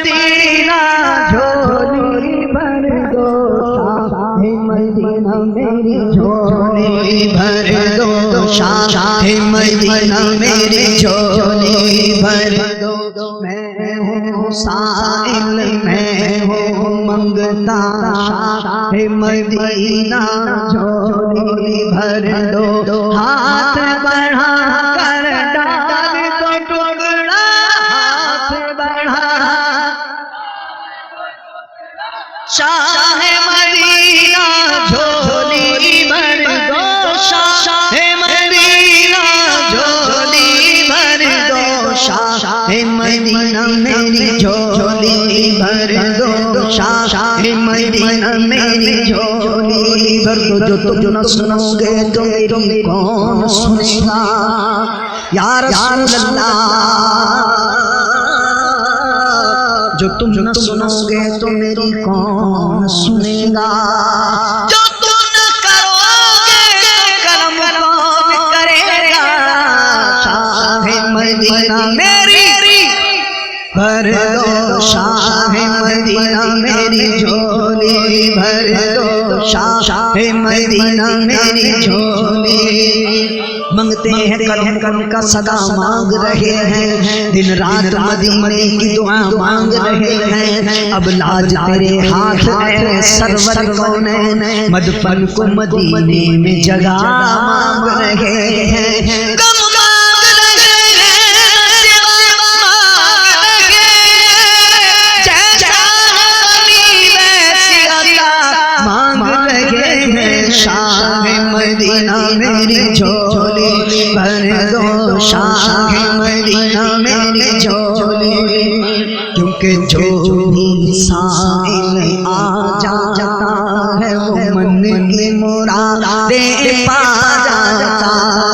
مدینہ جھولی بھر دو شاہ مدینہ میری جھولی بھر دو شاہ مدینہ میری جھولی بھر دو میں ہوں سائل میں ہوں منگتا شاہ مدینہ جھولی بھر دو ہاتھ بڑھا کر ڈال دو ٹکڑا ہاتھ بڑھا شاہ مدینہ جھولی بھر دو شاہ مدینہ جھولی بھر دو شاہ مدینہ میری جھولی بھر دو شاہ مدینہ میری جھولی بھر دو جو تم نہ سنو گے تو میری کون سنے گا یا رسول اللہ جو تم نہ سنو گے تو میری کون سنے گا جو تم نہ کرو گے کرم کون کرے گا شاہ مدینہ میری بھر دو شاہ مدینہ میری جھولی بھر دو شاہ مدینہ میری جھولی منگتے ہیں کرم کرم کا صدا مانگ رہے ہیں دن رات مدینے کی دعا مانگ رہے ہیں اب لاج تیرے ہاتھ ہے سرور کونین مدفن کو مدینے میں جگہ مانگ رہے ہیں شاہ مدینہ میری جھولی بھر دو شاہ مدینہ میری جھولی کیونکہ جو بھی سائل آ جاتا ہے وہ من کی مرادیں پا جاتا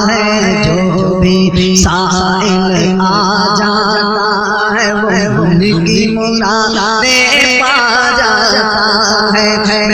ہے جو بھی سائل آ جاتا ہے وہ من کی مرادیں پا جاتا ہے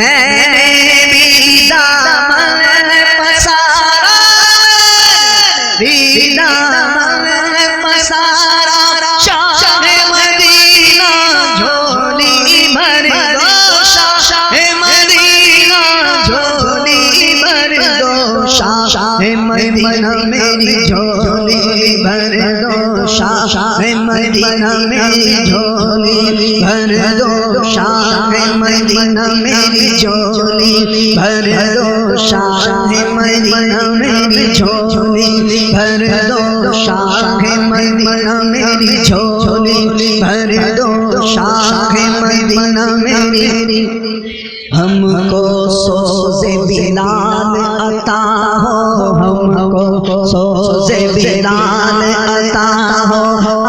مدینہ میری جھولی بھر دو شاہ مدینہ میری جھولی بھر دو شاہ مدینہ میری جھولی بھر دو شاہ مدینہ میری جھولی بھر دو شاہ مدینہ میری جھولی بھر دو شاہ مدینہ میری ہم کو سوز بلال عطا ہو ہم کو سوز بلال عطا ہو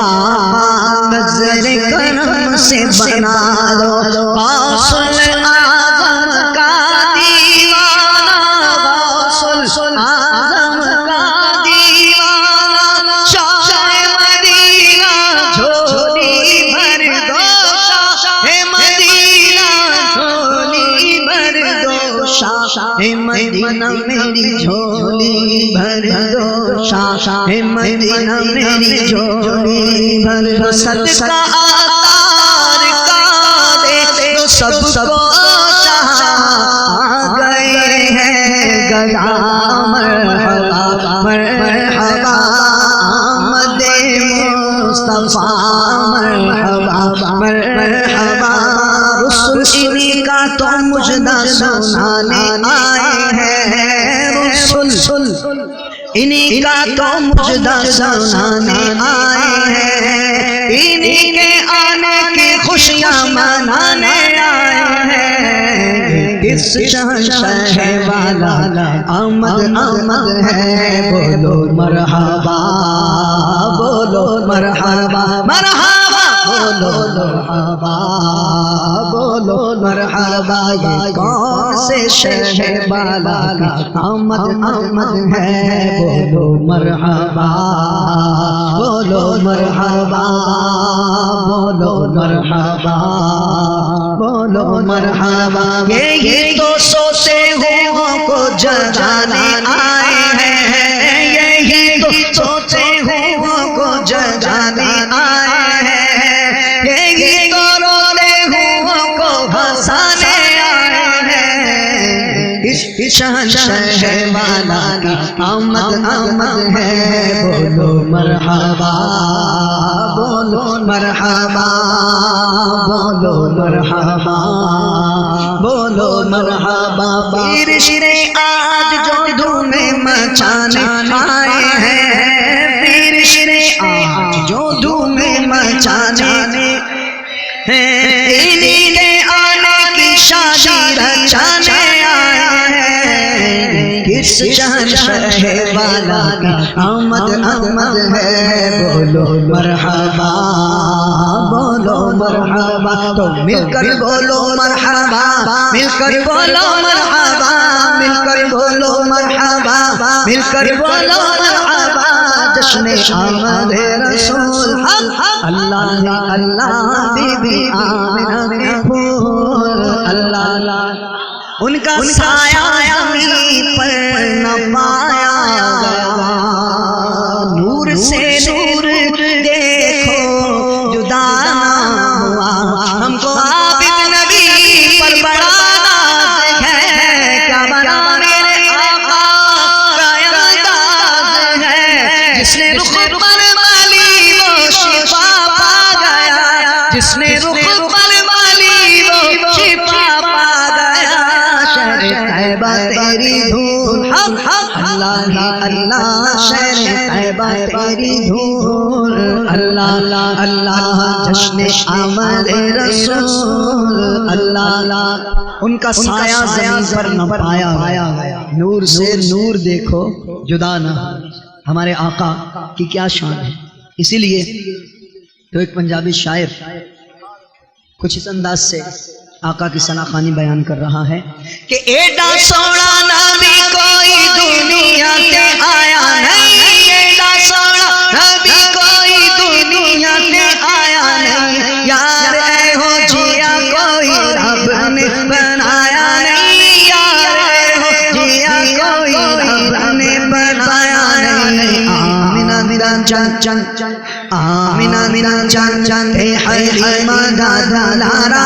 نظر کرم سے بنا دو غوث اعظم کا دیوانہ غوث اعظم کا دیوانہ شاہ مدینہ جھولی بھر دو شاہ مدینہ شاہ مدینہ میری جھولی بھر دو شاہ مدینہ میری جھولی بھر دو صدقہ آتار کا دے دو سب کو چاہ گئے ہیں گدا مرحبا مرحبا آمد مصطفیٰ مرحبا مرحبا رسول انہی کا تو مجدہ سنانے آئے ہیں رسول انہی کا تو مجدہ سنانے آئے ہیں انہی کے آنے کی خوشیاں منانے آئے ہیں اس شہنشاہ والا آمد آمد ہے بولو مرحبا بولو مرحبا مرحبا بولو مرحبا بولو مرحبا یہ کون سے شہر والا آمد آمد ہے بولو مرحبا بولو مرحبا بولو مرحبا بولو مرحبا یہ تو سوتے ہوں کو جگانے آئے ہیں یہی تو سوتے ہوں کو جگانے آئے ہیں یہی تو اس شہنشاہ والا کی آمد آمد ہے، بولو مرحبا بولو مرحبا بولو مرحبا بولو مرحبا۔ پیر شرے آج جو دھوم مچانے آئے ہیں، پیر شرے آج جو دھوم مچانے انہی نے آنے کی شادی رچانے آئے ہیں، کس شہنشاہ والا کی آمد آمد ہے، بولو مرحبا بولو مرحبا۔ تو مل کر بولو مرحبا، مل کر بولو مرحبا، مل کر بولو مرحبا، مل کر بولو مرحبا۔ جشن آمد رسول اللہ اللہ، بی بی آمنہ کے پھول اللہ، ان کا سایہ زمین پر نہ پایا گیا، نور سے نور دیکھو جدا نہ ہوا، ہم کو عابد نبی پر بڑا ناز ہے، کیا بنا میرے آقا کا انداز ہے، جس نے رخ پر مالی وہ شفا پا گیا، جس نے رخ پر مالی وہ شفا پا گیا، شہر طیبہ تیری دھول اللہ اللہ، شہر طیبہ تیری دھول اللہ اللہ، جشن آمد رسول اللہ، ان کا سایہ زمین پر نہ پایا گیا، نور سے نور دیکھو جدا نہ۔ ہمارے آقا کی کیا شان ہے، اسی لیے تو ایک پنجابی شاعر کچھ اس انداز سے آقا کی ثنا خوانی بیان کر رہا ہے کہ ایڈا سونا نبی کوئی دنیا تے آیا نہیں، ایڈا سونا نبی کوئی دنیا تے آیا نہیں، یار اے ہو جیا کوئی رب نے بنایا نہیں، یار اے ہو جیا کوئی رب نے بنایا نہیں۔ آمینہ میرا چن چن آمینہ میرا چن چن اے حلیمہ دادا لارا،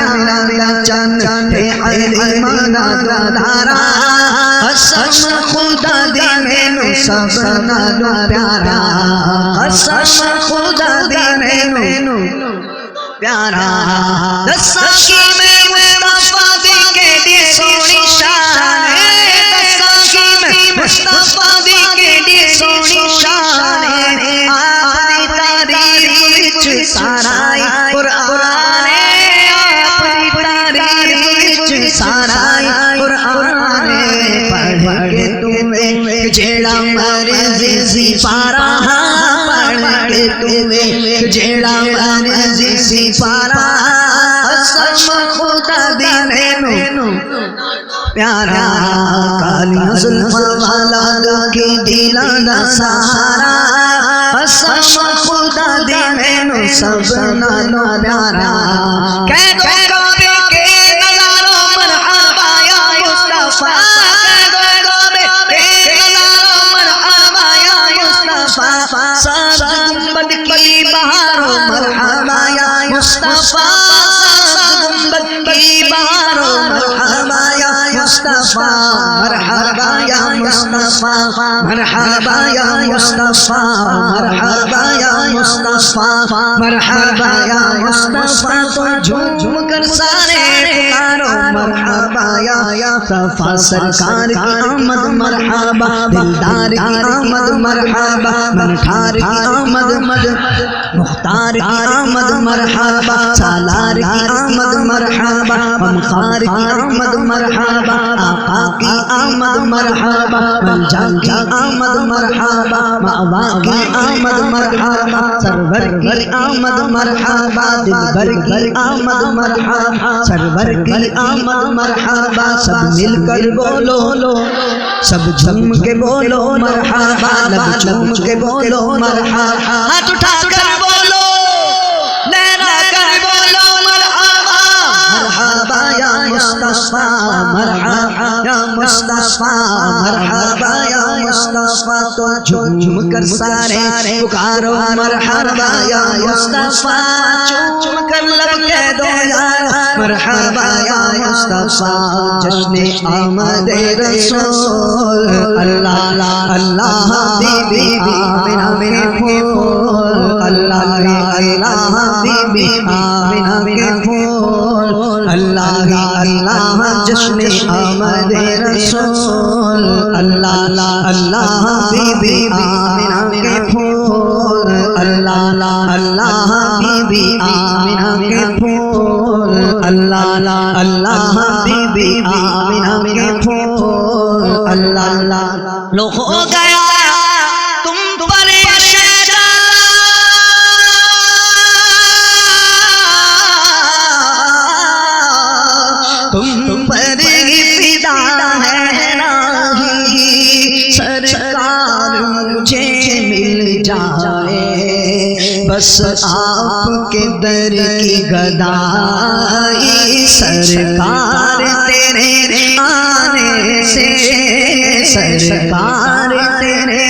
آمینہ میرا چن چن اے حلیمہ دادا لارا، قسم خدا دی مینوں سب نالوں پیارا، قسم خدا دی مینوں پیارا، دساں کی میں مصطفیٰ دی کیڑی سونی شان ہے، دساں کی میں مصطفیٰ دی کیڑی سونی شان ہے، آپنی تعریف وچ سارا قرآن ہے، آپنی تعریف وچ سارا قرآن ہے، پڑھ کے تمہیں جیڑا مرضی پارا، پڑھ کے تمہیں جیڑا مرضی پارا، قسم خدا دی مینوں پیارا، کالیاں زلفاں والا لگے دلاں دا سہارا، قسم خدا دی مینوں سب نالوں پیارا، کہہ دو کعبے کے نظاروں مرحبا یا مصطفیٰ، کہہ دو کعبے کے نظاروں مرحبا یا مصطفیٰ، سب گنبد کی بہاروں مرحبا یا مصطفیٰ، سب گنبد کی بہاروں مرحبا یا مصطفیٰ، مرحبا یا مصطفیٰ، مرحبا یا مصطفیٰ، مرحبا یا مصطفیٰ، مرحبا یا مصطفیٰ، تو جھوم جھوم کر سارے پکارو مرحبا یا مصطفیٰ، سرکار کی آمد مرحبا، دلدار کی آمد مرحبا، منٹھار کی آمد مختار کی آمد مرحبا، سالار کی آمد مرحبا، غمخوار کی آمد مرحبا، آقا کی آمد مرحبا، ملجا کی آمد مرحبا، مأوا کی آمد مرحبا، سرور کی آمد مرحبا، دلبر کی آمد مرحبا، سرور کی آمد مرحبا، سب مل کر بولو، سب جھوم کے بولو مرحبا، لب چوم کے بولو مرحبا، ہاتھ اٹھا کر بولو، لہرا کر بولو مرحبا، مرحبا یا مصطفیٰ مرحبا یا مصطفیٰ مرحبا یا مصطفیٰ تو جھوم کر سارے پکارو مرحبا یا مصطفیٰ چوم کر لب کہہ دو یار مرحبا یا مصطفیٰ جشن آمد رسول اللہ اللہ بی بی آمنہ کے پھول اللہ اللہ بی بی آمنہ کے پھول اللہ اللہ جشن آمد رسول اللہ اللہ بی بی آمنہ کے پھول اللہ اللہ بی بی آمنہ کے پھول اللہ اللہ بی بی آمنہ کے پھول اللہ لو ہو گیا تم پر تم پر فدا ہے راہی سرکار مجھے مل جائے بس آپ کے در کی گدائی سرکار تیرے آنے سے سرکار تیرے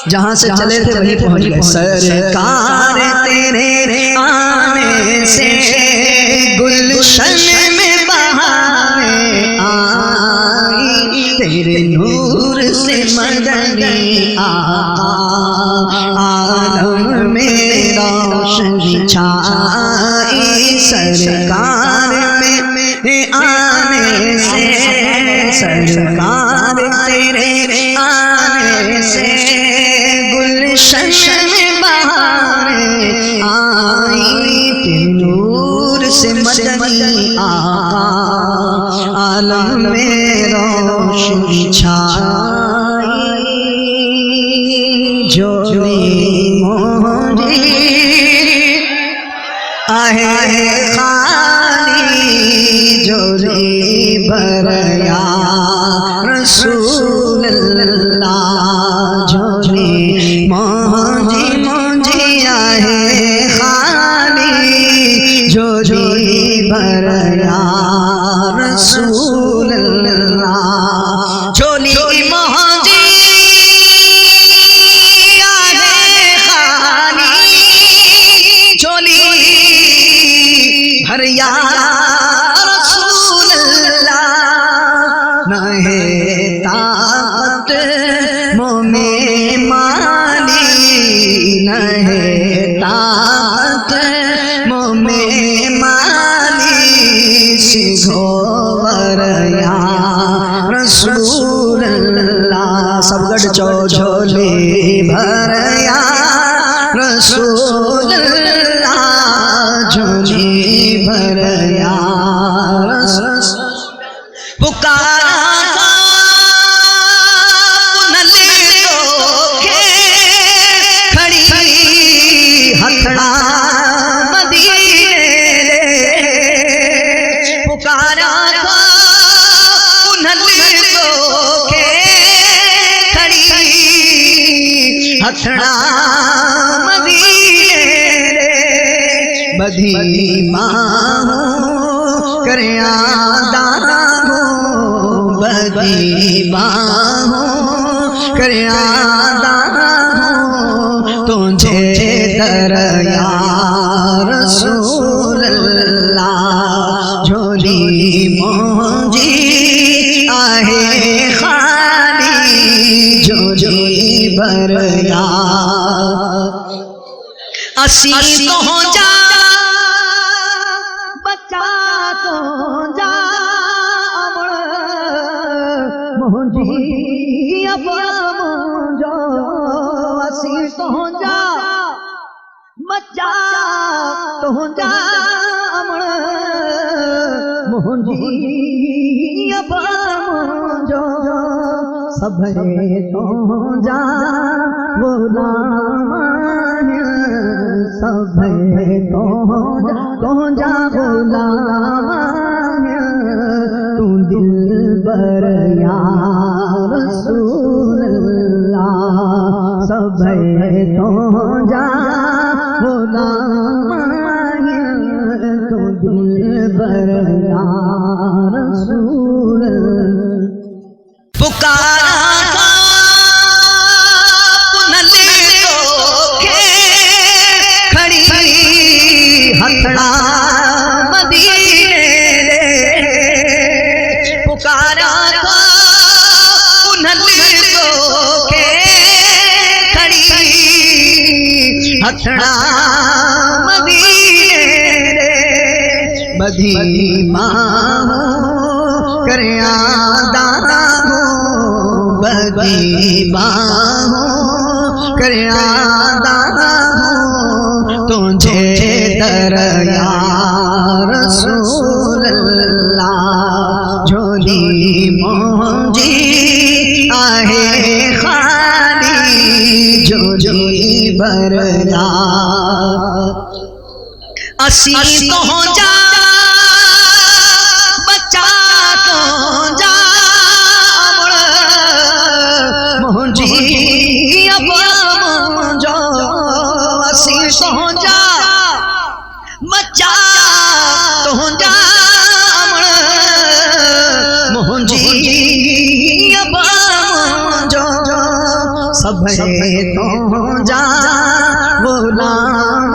جہاں سے چلے تھے وہیں پہنچ گئے سرکار تیرے آنے سے گلشن میں بہاریں آئی تیرے نور سے مدنی آقا عالم میں روشنی چھائی سرکار میں آنے سے سرکار تیرے آنے سے گلشن میں بہاریں آئی تیرے نور سے مدنی آقا عالم میں روشنی چھائی جوڑی موری آہے خالی جوڑی بریا رسول اللہ جوڑی موجی موجی آہے خالی جوڑی بریا رسول اللہ جوڑی موجی آہے خالی جوڑی بریا رسول اللہ نہ ہے طاقت مومے مالی نہ ہے طاقت مومے مالی سکھو وریا رسول اللہ سب گڑ چو جھولے بھریا رسول اللہ جھولی بھریا پکارا ہتھڑا مدینے پکارا انہل کو کے کھڑی ہتھڑا مدینے بدھی باہوں کریا داہوں بدھی باہوں کریا داہوں تجھے دریا رسول اللہ جھولی موجی آہے خالی جھولی بریا اسی تو جا بچہ تو جا موجی اب جو اسی تو جا بچہ تو جا موجی اب جو سبھے تو جا غلام سبھے تو جا غلام تو دل بر یا رسول اللہ سبھے تو جا غلام تو دل بر یا پکارا تھا پنلے تو کے کھڑی ہتھڑا مدینے پکارا تھا پنلے تو کے کھڑی ہتھڑا مدینے بدھی ماں کریا دانا بدھی ماں کریا دانا تجھے در یا رسول اللہ جھولی مونجی آہے خالی جھولی بھریا اسی تو جا بچہ تو جا مونجی اب مونجو اسی تو جا بچہ تو جا مونجی اب مونجو سبھے تو جا غلام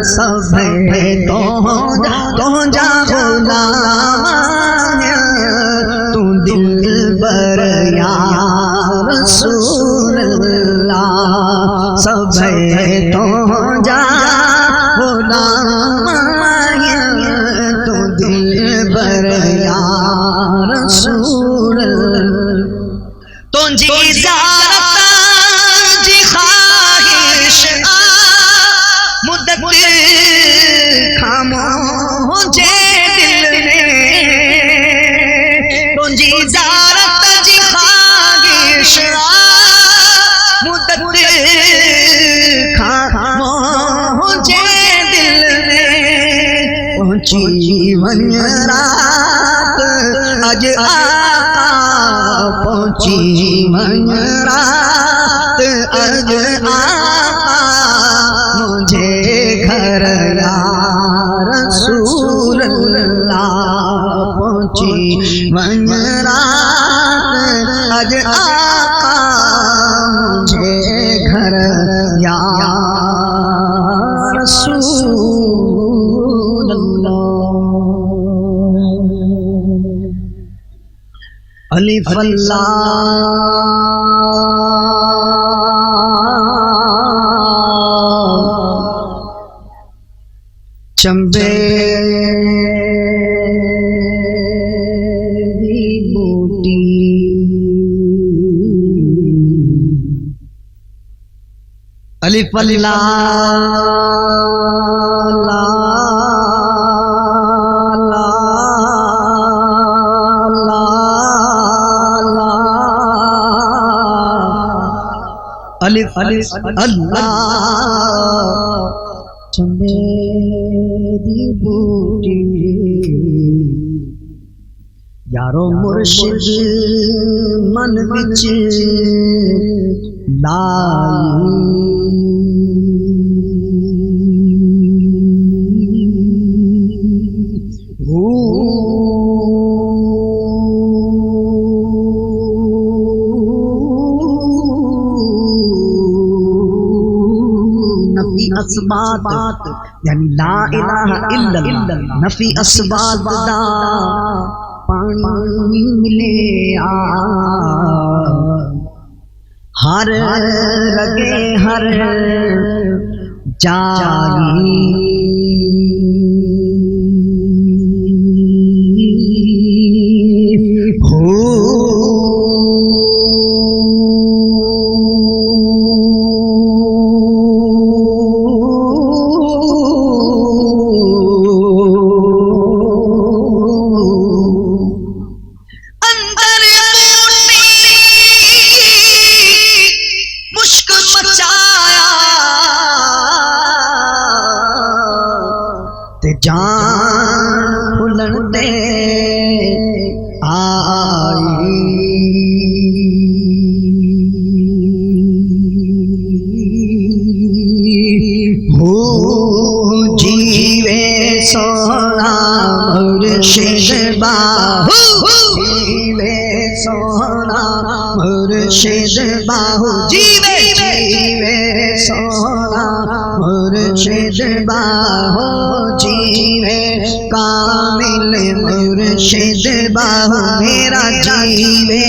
سبھے تو جا غلام تو دل بر یا رسول اللہ سبھے تو جا غلام تو دل بر یا رسول اللہ تجھی زیارت جی خواہش مدت خاموشے دل میں تجھی زیارت جی خواہش مدت خاموشے دل میں پہنچی ون رات اج آقا پہنچی ون رات اج آقا مجھے گھر یا رسول اللہ پہنچی ون رات اج آقا مجھے گھر یا رسول اللہ الف چمبے دی بوٹی الف اللہ الف اللہ چمبے دی بوٹی یارو مرشد من وچ اسبات یعنی لا الہ الا اللہ نفی اسبات دا پانی ملے ہر لگے ہر جائی جان بھولن دے آئی ہو جیوے سونا مرشد باہو جیوے سونا مرشد باہو جیوے جیوے سونا مرشد باہو جیوے کامل مرشد باہو میرا جیوے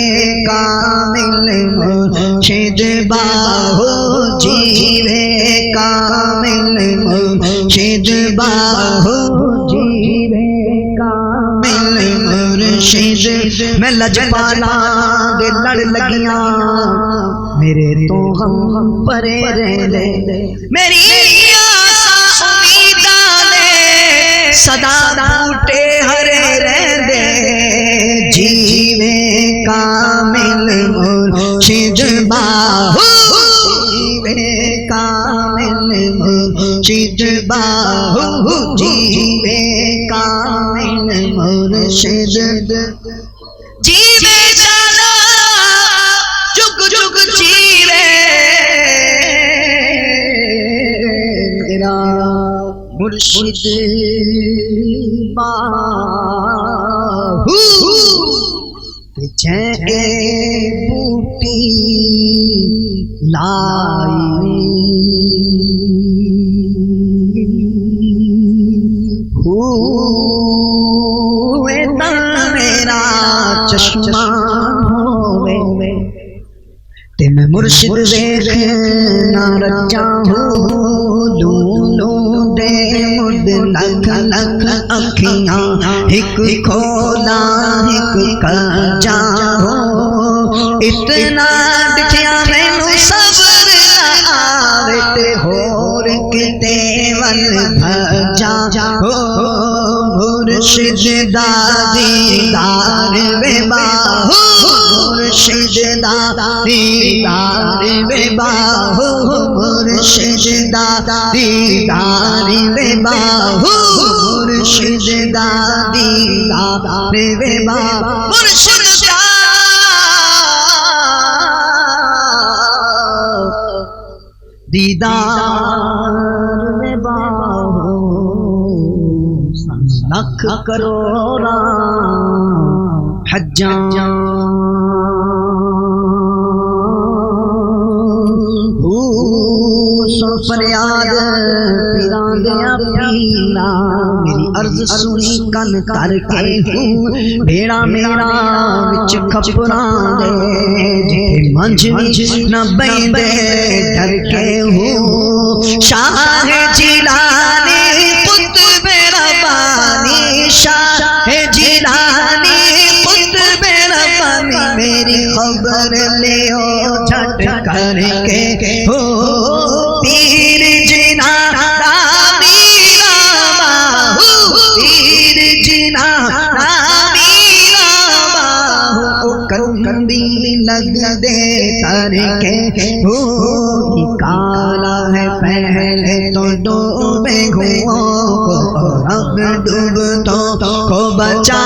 کامل مرشد باہو جیوے کامل مرشد باہو جیوے کامل مرشد میں لجپالا دے لڑ لگیاں میرے تو ہم پرے رہے میری آسا امیدانے صدا بوٹے ہرے رہے جیوے کامل مرشد باہو جیوے کامل مرشد باہو جیوے کامل مرشد جیوے جانا جگ جگ جیوے میرا مرشد باہو جے بوٹی لائی ہوئے تن میرا چشمہ ہوئے تے میں مرشد ویکھنا رچا ہوں دونوں دے مد لکھ لکھ اکھیاں ایک کھولا ایک کجا ہو اتنا دکھیا مینوں صبر نہ آوے تے ہور کتے ول بھجا ہو مرشد دا دیدار وے باہو مرشد دا دیدار وے باہو مرشد دا دیدار وے باہو مرشد دا دیدار وے باہو مرشد دا دیدار وے باہو لکھ کروڑا حجاں سن فریاد پیراں دیاں پیرا میری عرض سنی کن کر کے بھیڑا میرا وچ کھپراں دے جے منجھ وچ نہ بیندے ڈر کے ہوں شاہ جیلانی قطب ربانی شاہ جیلانی قطب ربانی میری خبر لیو جھٹ کر کے ہو پیر جنا میرا باہو پیر جنا میرا باہو کندی لگ دے تر کے ہو نکالا ہے پہلے تو ڈوبے گھوؤں کو اب ڈوبتوں کو بچا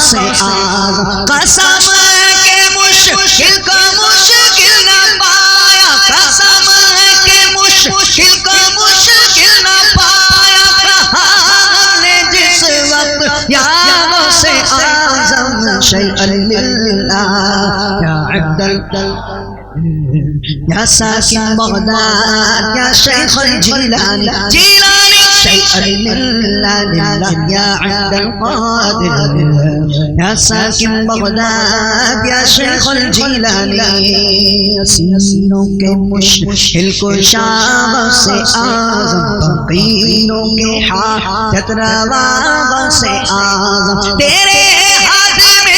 سے آگ قسم کے مشکل کو مشکل نہ پایا قسم کے مشکل کو مشکل نہ پایا کہا نے جس وقت یا سے اعظم شیئا للہ یا عبد یا ساکن بغداد یا شیخ الجیلانی جیلانی شیئا للہ یا عبد القادر یا ساکن بغداد یا شیخ الجیلانی سینوں کے مشکل کو شام سے اعظم فقیروں کے حاجت روا سے اعظم تیرے ہاتھ میں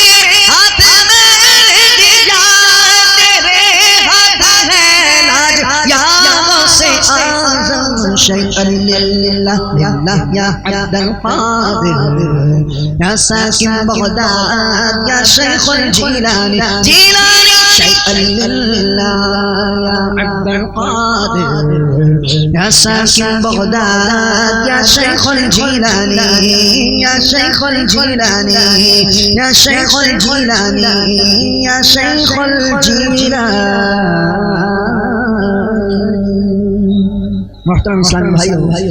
شیئا للہ یا عبد القادر یا ساکن بغداد یا شیخ الجیلانی جیلانی شیئا للہ یا عبد القادر یا ساکن بغداد یا شیخ الجیلانی یا شیخ الجیلانی یا شیخ الجیلانی یا شیخ الجیلانی محترم اسلامی بھائیو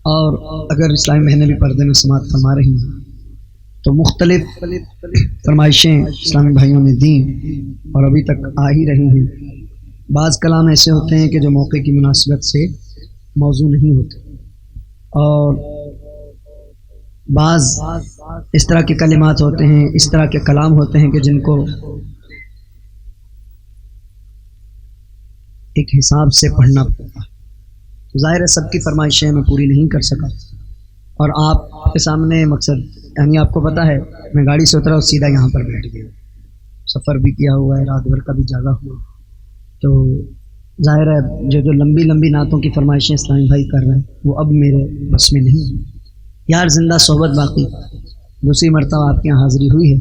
اور اگر اسلامی بہنیں بھی پردے میں سماعت فرما رہی ہیں تو مختلف فرمائشیں اسلامی بھائیوں نے دیں اور ابھی تک آ ہی رہی ہیں. بعض کلام ایسے ہوتے ہیں کہ جو موقع کی مناسبت سے موضوع نہیں ہوتے، اور بعض اس طرح کے کلمات ہوتے ہیں، اس طرح کے کلام ہوتے ہیں کہ جن کو ایک حساب سے پڑھنا پڑتا ہے. تو ظاہر ہے سب کی فرمائشیں میں پوری نہیں کر سکا، اور آپ کے سامنے مقصد یعنی آپ کو پتہ ہے میں گاڑی سے اترا اور سیدھا یہاں پر بیٹھ گیا، سفر بھی کیا ہوا ہے، رات بھر کا بھی جاگا ہوا. تو ظاہر ہے جو لمبی لمبی نعتوں کی فرمائشیں اسلامی بھائی کر رہے ہیں وہ اب میرے بس میں نہیں ہیں. یار زندہ صحبت باقی، دوسری مرتبہ آپ کے یہاں حاضری ہوئی ہے،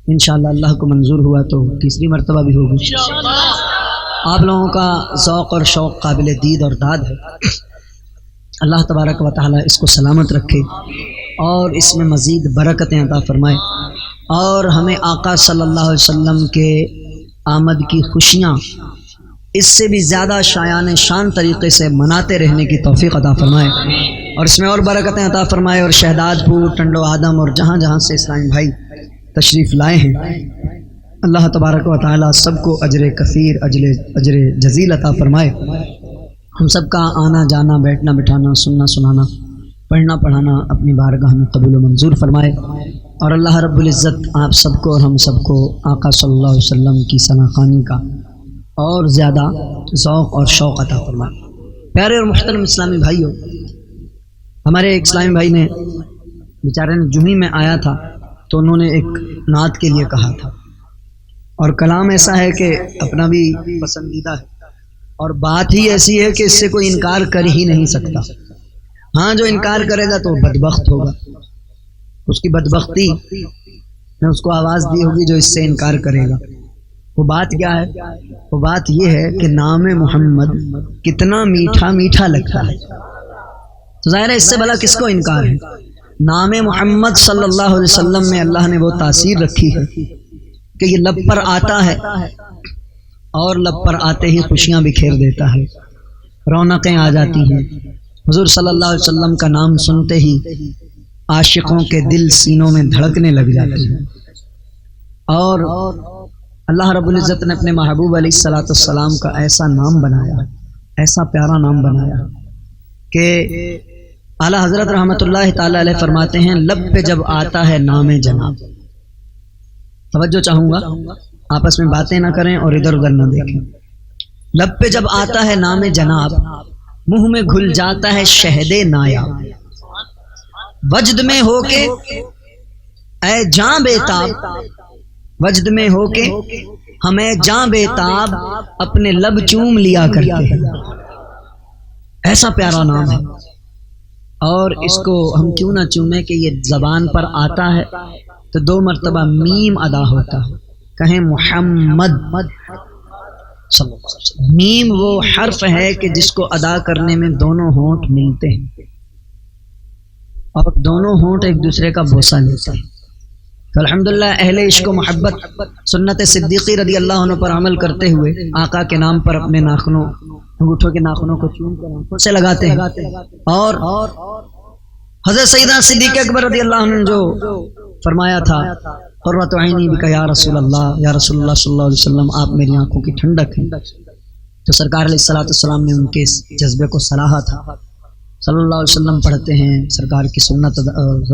انشاءاللہ اللہ کو منظور ہوا تو تیسری مرتبہ بھی ہوگی. آپ لوگوں کا ذوق اور شوق قابل دید اور داد ہے. اللہ تبارک و تعالی اس کو سلامت رکھے اور اس میں مزید برکتیں عطا فرمائے، اور ہمیں آقا صلی اللہ علیہ وسلم کے آمد کی خوشیاں اس سے بھی زیادہ شایان شان طریقے سے مناتے رہنے کی توفیق عطا فرمائے، اور اس میں اور برکتیں عطا فرمائے. اور شہداد پور، ٹنڈو آدم اور جہاں جہاں سے اسلامی بھائی تشریف لائے ہیں، اللہ تبارک و تعالی سب کو اجر کثیر اجر جزیل عطا فرمائے. ہم سب کا آنا جانا، بیٹھنا بٹھانا، سننا سنانا، پڑھنا پڑھانا اپنی بارگاہ میں قبول و منظور فرمائے، اور اللہ رب العزت آپ سب کو اور ہم سب کو آقا صلی اللہ علیہ وسلم کی ثنا خوانی کا اور زیادہ ذوق اور شوق عطا فرمائے. پیارے اور محترم اسلامی بھائیوں، ہمارے ایک اسلامی بھائی نے بیچارے نے جمعی میں آیا تھا تو انہوں نے ایک نعت کے لیے کہا تھا، اور کلام ایسا ہے کہ اپنا بھی پسندیدہ ہے، اور بات ہی ایسی ہے کہ اس سے کوئی انکار کر ہی نہیں سکتا. ہاں جو انکار کرے گا تو بدبخت ہوگا، اس کی بدبختی نے اس کو آواز دی ہوگی جو اس سے انکار کرے گا. وہ بات کیا ہے؟ وہ بات یہ ہے کہ نام محمد کتنا میٹھا میٹھا لگتا ہے. تو ظاہر ہے اس سے بھلا کس کو انکار ہے؟ نام محمد صلی اللہ علیہ وسلم میں اللہ نے وہ تاثیر رکھی ہے کہ یہ لب پر آتا ہے اور لب پر آتے ہی خوشیاں بکھیر دیتا ہے، رونقیں آ جاتی ہیں. حضور صلی اللہ علیہ وسلم کا نام سنتے ہی عاشقوں کے دل سینوں میں دھڑکنے لگ جاتے ہیں. اور اللہ رب العزت نے اپنے محبوب علیہ الصلوۃ والسلام کا ایسا نام بنایا ہے، ایسا پیارا نام بنایا ہے کہ اعلیٰ حضرت رحمۃ اللہ تعالی علیہ فرماتے ہیں لب پہ جب آتا ہے نام جناب. توجہ چاہوں گا، آپس میں باتیں نہ کریں اور ادھر ادھر نہ دیکھیں. لب پہ جب آتا ہے نام جناب، منہ میں گھل جاتا ہے شہد نایاب. وجد میں ہو کے اے جاں بیتاب، وجد میں ہو کے ہمیں جاں بیتاب اپنے لب چوم لیا کرتے ہیں. ایسا پیارا نام ہے، اور اس کو ہم کیوں نہ چومیں کہ یہ زبان پر آتا ہے تو 2 مرتبہ میم ادا ہوتا ہے. کہیں محمد. میم وہ حرف ہے کہ جس کو ادا کرنے میں دونوں ہونٹ ملتے ہیں اور دونوں ہونٹ ایک دوسرے کا بوسہ لیتے ہیں. تو الحمدللہ اہل عشق و محبت سنت صدیقی رضی اللہ عنہ پر عمل کرتے ہوئے آقا کے نام پر اپنے ناخنوں، انگوٹھوں کے ناخنوں کو چوم کر آنکھوں سے لگاتے ہیں. اور حضرت سیدنا صدیق اکبر رضی اللہ عنہ نے جو فرمایا تھا قرۃ عینی بک یا رسول اللہ، یا رسول اللہ صلی اللہ علیہ وسلم آپ میری آنکھوں کی ٹھنڈک ہیں، تو سرکار علیہ الصلوۃ والسلام نے ان کے اس جذبے کو سراہا تھا. صلی اللہ علیہ وسلم پڑھتے ہیں، سرکار کی سنت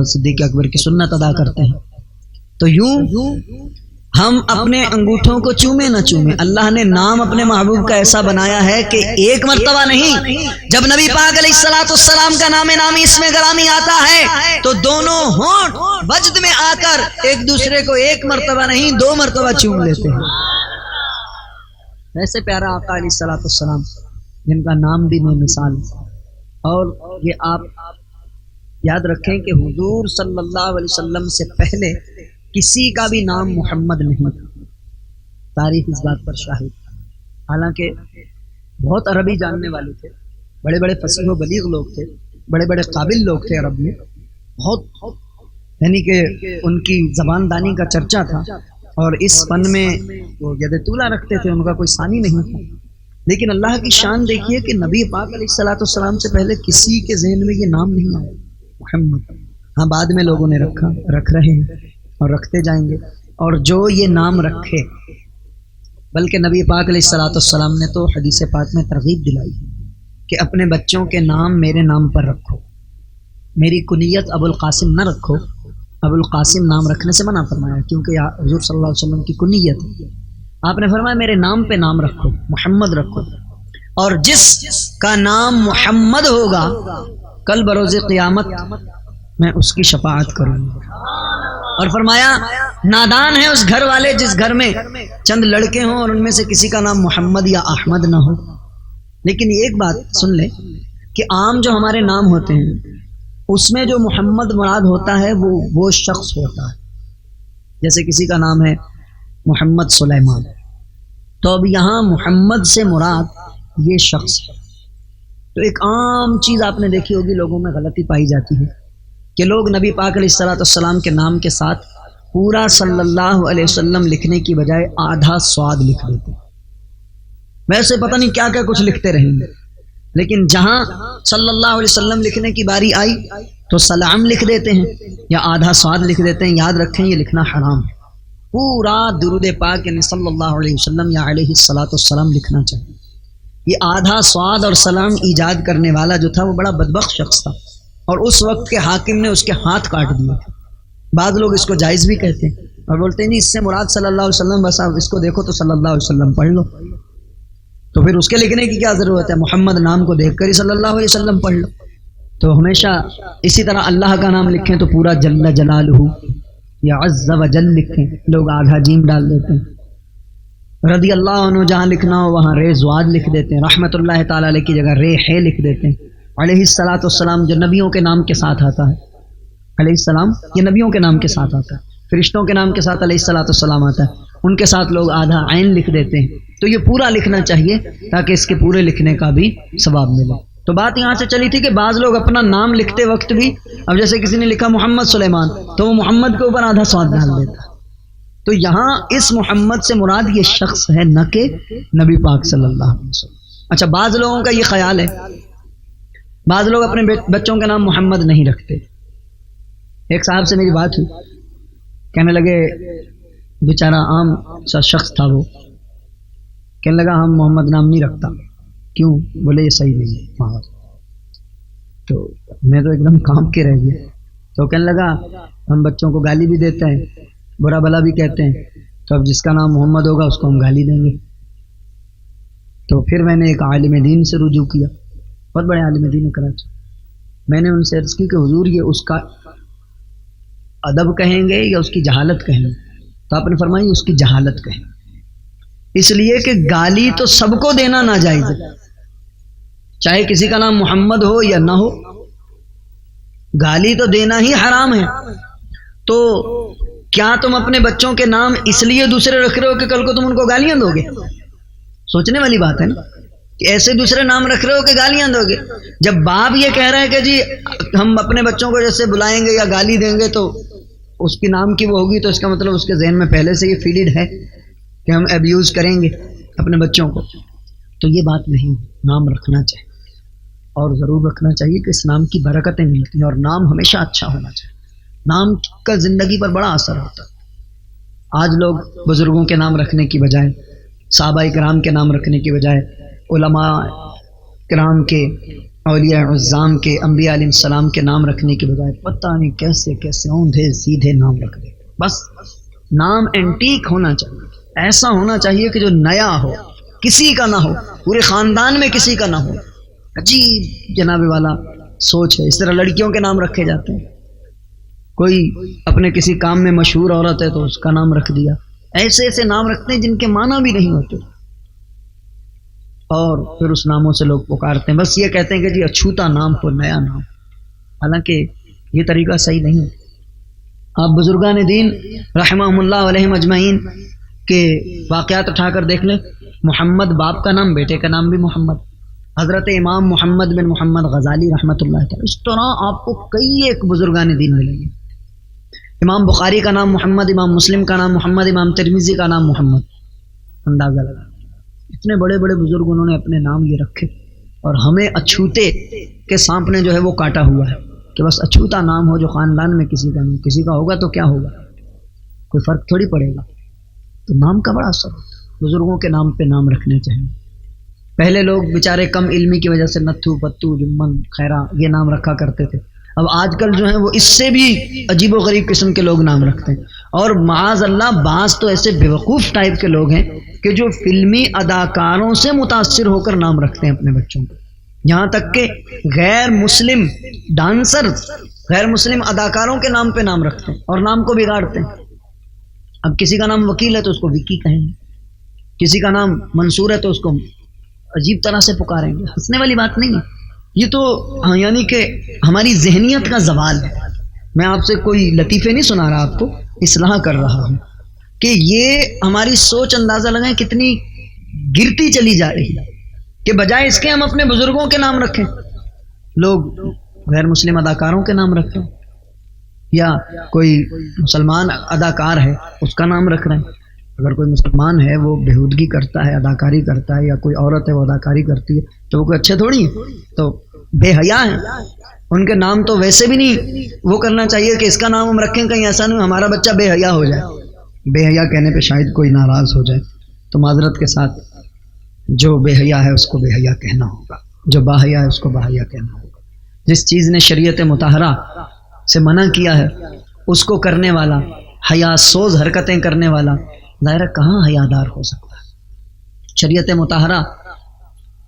صدیق اکبر کی سنت ادا کرتے ہیں. تو یوں ہم اپنے انگوٹھوں کو چومے نہ چومے، اللہ نے نام اپنے محبوب کا ایسا بنایا ہے کہ ایک مرتبہ نہیں، جب نبی پاک علیہ الصلوۃ والسلام کا نام نامی اس میں گرامی آتا ہے تو دونوں ہونٹ وجد میں آ کر ایک دوسرے کو ایک مرتبہ نہیں 2 مرتبہ چوم لیتے ہیں. ویسے پیارا آقا علیہ الصلوۃ والسلام جن کا نام بھی میں مثال. اور یہ آپ یاد رکھیں کہ حضور صلی اللہ علیہ وسلم سے پہلے کسی کا بھی نام محمد نہیں تھا. تاریخ اس بات پر شاہد. حالانکہ بہت عربی جاننے والے تھے، بڑے بڑے فصیح و بلیغ لوگ تھے، بڑے بڑے قابل لوگ تھے عرب میں، بہت یعنی کہ ان کی زبان دانی کا چرچا تھا، اور اس فن میں وہ ید طولہ رکھتے تھے، ان کا کوئی ثانی نہیں تھا. لیکن اللہ کی شان دیکھیے کہ نبی پاک علیہ الصلوۃ والسلام سے پہلے کسی کے ذہن میں یہ نام نہیں آیا محمد. ہاں بعد میں لوگوں نے رکھ رہے ہیں، اور رکھتے جائیں گے. اور جو یہ نام رکھے، بلکہ نبی پاک علیہ الصلوۃ والسلام نے تو حدیث پاک میں ترغیب دلائی کہ اپنے بچوں کے نام میرے نام پر رکھو. میری کنیت ابو القاسم نہ رکھو. ابو القاسم نام رکھنے سے منع فرمایا، کیونکہ حضور صلی اللہ علیہ وسلم کی کنیت ہے. آپ نے فرمایا میرے نام پہ نام رکھو، محمد رکھو. اور جس کا نام محمد ہوگا کل بروز قیامت میں اس کی شفاعت کروں گا. اور فرمایا نادان ہے اس گھر والے جس گھر میں چند لڑکے ہوں اور ان میں سے کسی کا نام محمد یا احمد نہ ہو. لیکن ایک بات سن لیں کہ عام جو ہمارے نام ہوتے ہیں اس میں جو محمد مراد ہوتا ہے وہ شخص ہوتا ہے. جیسے کسی کا نام ہے محمد سلیمان، تو اب یہاں محمد سے مراد یہ شخص ہے. تو ایک عام چیز آپ نے دیکھی ہوگی، لوگوں میں غلطی پائی جاتی ہے کہ لوگ نبی پاک علیہ الصلوۃ والسلام کے نام کے ساتھ پورا صلی اللہ علیہ وسلم لکھنے کی بجائے آدھا سواد لکھ دیتے ہیں. ویسے پتہ نہیں کیا کیا کچھ لکھتے رہیں گے، لیکن جہاں صلی اللہ علیہ وسلم لکھنے کی باری آئی تو سلام لکھ دیتے ہیں یا آدھا سواد لکھ دیتے ہیں. یاد رکھیں یہ لکھنا حرام ہے. پورا درود پاک یعنی صلی اللہ علیہ وسلم یا علیہ الصلوۃ والسلام لکھنا چاہیے. یہ آدھا سواد اور سلام ایجاد کرنے والا جو تھا وہ بڑا بدبخت شخص تھا، اور اس وقت کے حاکم نے اس کے ہاتھ کاٹ دیے تھے. بعض لوگ اس کو جائز بھی کہتے ہیں اور بولتے ہیں نہیں اس سے مراد صلی اللہ علیہ وسلم، بس آپ اس کو دیکھو تو صلی اللہ علیہ وسلم پڑھ لو. تو پھر اس کے لکھنے کی کیا ضرورت ہے؟ محمد نام کو دیکھ کر ہی صلی اللہ علیہ وسلم پڑھ لو. تو ہمیشہ اسی طرح اللہ کا نام لکھیں تو پورا جل جلالہ یا عز و جل لکھیں. لوگ آدھا جیم ڈال دیتے ہیں. رضی اللہ عنہ جہاں لکھنا ہو وہاں رے زواد لکھ دیتے ہیں. رحمت اللہ تعالی علیہ کی جگہ رے ہے لکھ دیتے ہیں. علیہ الصلوۃ والسلام جو نبیوں کے نام کے ساتھ آتا ہے، علیہ السلام یہ نبیوں کے نام کے ساتھ آتا ہے، فرشتوں کے نام کے ساتھ علیہ الصلوۃ والسلام آتا ہے، ان کے ساتھ لوگ آدھا عین لکھ دیتے ہیں. تو یہ پورا لکھنا چاہیے تاکہ اس کے پورے لکھنے کا بھی ثواب ملے. تو بات یہاں سے چلی تھی کہ بعض لوگ اپنا نام لکھتے وقت بھی، اب جیسے کسی نے لکھا محمد سلیمان تو وہ محمد کے اوپر آدھا سواد ڈال دیتا. تو یہاں اس محمد سے مراد یہ شخص ہے، نہ کہ نبی پاک صلی اللہ علیہ وسلم. اچھا بعض لوگوں کا یہ خیال ہے، بعض لوگ اپنے بچوں کے نام محمد نہیں رکھتے. ایک صاحب سے میری بات ہوئی، کہنے لگے بیچارہ عام سا شخص تھا، وہ کہنے لگا ہم محمد نام نہیں رکھتا. کیوں؟ بولے یہ صحیح نہیں ہے. تو میں تو ایک دم کام کے رہ گیا. تو کہنے لگا ہم بچوں کو گالی بھی دیتے ہیں، برا بلا بھی کہتے ہیں، تو اب جس کا نام محمد ہوگا اس کو ہم گالی دیں گے. تو پھر میں نے ایک عالم دین سے رجوع کیا، بہت بڑے عالم دین کراچی. میں نے ان سے عرض کی کہ حضور یہ اس کا ادب کہیں گے یا اس کی جہالت کہیں گے؟ تو آپ نے فرمایا اس کی جہالت کہیں، اس لیے کہ گالی تو سب کو دینا ناجائز ہے، چاہے کسی کا نام محمد ہو یا نہ ہو، گالی تو دینا ہی حرام ہے. تو کیا تم اپنے بچوں کے نام اس لیے دوسرے رکھ رہے ہو کہ کل کو تم ان کو گالیاں دو گے؟ سوچنے والی بات ہے نا کہ ایسے دوسرے نام رکھ رہے ہو کہ گالیاں دو گے. جب باپ یہ کہہ رہے ہیں کہ جی ہم اپنے بچوں کو جیسے بلائیں گے یا گالی دیں گے تو اس کی نام کی وہ ہوگی، تو اس کا مطلب اس کے ذہن میں پہلے سے یہ فیلڈ ہے کہ ہم ابیوز کریں گے اپنے بچوں کو. تو یہ بات نہیں، نام رکھنا چاہیے اور ضرور رکھنا چاہیے کہ اس نام کی برکتیں ملتی ہیں، اور نام ہمیشہ اچھا ہونا چاہیے. نام کا زندگی پر بڑا اثر ہوتا ہے. آج لوگ بزرگوں کے نام رکھنے کی بجائے، صحابہ کرام کے نام رکھنے کی بجائے، علماء کرام کے، اولیاء عظام کے، انبیاء علیہ السلام کے نام رکھنے کی بجائے پتہ نہیں کیسے کیسے اوندھے سیدھے نام رکھ دے. بس نام اینٹیک ہونا چاہیے، ایسا ہونا چاہیے کہ جو نیا ہو، کسی کا نہ ہو، پورے خاندان میں کسی کا نہ ہو. عجیب جناب والا سوچ ہے. اس طرح لڑکیوں کے نام رکھے جاتے ہیں، کوئی اپنے کسی کام میں مشہور عورت ہے تو اس کا نام رکھ دیا. ایسے ایسے نام رکھتے ہیں جن کے معنی بھی نہیں ہوتے، اور پھر اس ناموں سے لوگ پکارتے ہیں. بس یہ کہتے ہیں کہ جی اچھوتا نام ہو، نیا نام. حالانکہ یہ طریقہ صحیح نہیں ہے. آپ بزرگان دین رحمہم اللہ علیہم اجمعین کے واقعات اٹھا کر دیکھ لیں. محمد باپ کا نام، بیٹے کا نام بھی محمد. حضرت امام محمد بن محمد غزالی رحمۃ اللہ تعالی. اس طرح آپ کو کئی ایک بزرگان دین ملیں گے. امام بخاری کا نام محمد، امام مسلم کا نام محمد، امام ترمذی کا نام محمد. اندازہ لگا، اتنے بڑے بڑے بزرگ انہوں نے اپنے نام یہ رکھے، اور ہمیں اچھوتے کے سانپ نے جو ہے وہ کاٹا ہوا ہے کہ بس اچھوتا نام ہو جو خاندان میں کسی کا نہیں. کسی کا ہوگا تو کیا ہوگا؟ کوئی فرق تھوڑی پڑے گا. تو نام کا بڑا اثر ہوتا ہے. بزرگوں کے نام پہ نام رکھنے چاہیے. پہلے لوگ بیچارے کم علمی کی وجہ سے نتھو پتو جمن خیرہ یہ نام رکھا کرتے تھے. اب آج کل جو ہیں وہ اس سے بھی عجیب و غریب قسم کے لوگ نام رکھتے ہیں. اور معاذ اللہ بعض تو ایسے بیوقوف ٹائپ کے لوگ ہیں کہ جو فلمی اداکاروں سے متاثر ہو کر نام رکھتے ہیں اپنے بچوں کو. یہاں تک کہ غیر مسلم ڈانسر غیر مسلم اداکاروں کے نام پہ نام رکھتے ہیں اور نام کو بگاڑتے ہیں. اب کسی کا نام وکیل ہے تو اس کو وکی کہیں گے, کسی کا نام منصور ہے تو اس کو عجیب طرح سے پکاریں گے. ہنسنے والی بات نہیں ہے یہ تو, یعنی کہ ہماری ذہنیت کا زوال ہے. میں آپ سے کوئی لطیفے نہیں سنا رہا, آپ کو اصلاح کر رہا ہوں کہ یہ ہماری سوچ اندازہ لگائیں کتنی گرتی چلی جا رہی ہے کہ بجائے اس کے ہم اپنے بزرگوں کے نام رکھیں, لوگ غیر مسلم اداکاروں کے نام رکھیں, یا کوئی مسلمان اداکار ہے اس کا نام رکھ رہے ہیں. اگر کوئی مسلمان ہے وہ بےہودگی کرتا ہے, اداکاری کرتا ہے, یا کوئی عورت ہے وہ اداکاری کرتی ہے تو وہ کوئی اچھے تھوڑی ہیں, تو بے حیا ہیں. ان کے نام تو ویسے بھی نہیں وہ کرنا چاہیے کہ اس کا نام ہم رکھیں, کہیں ایسا نہیں ہمارا بچہ بے حیا ہو جائے. بے حیا کہنے پہ شاید کوئی ناراض ہو جائے, تو معذرت کے ساتھ جو بے حیا ہے اس کو بے حیا کہنا ہوگا, جو با حیا ہے اس کو با حیا کہنا ہوگا. جس چیز نے شریعت مطہرہ سے منع کیا ہے اس کو کرنے والا, حیا سوز حرکتیں کرنے والا, ظاہر کہاں حیادار ہو سکتا ہے. شریعت مطہرہ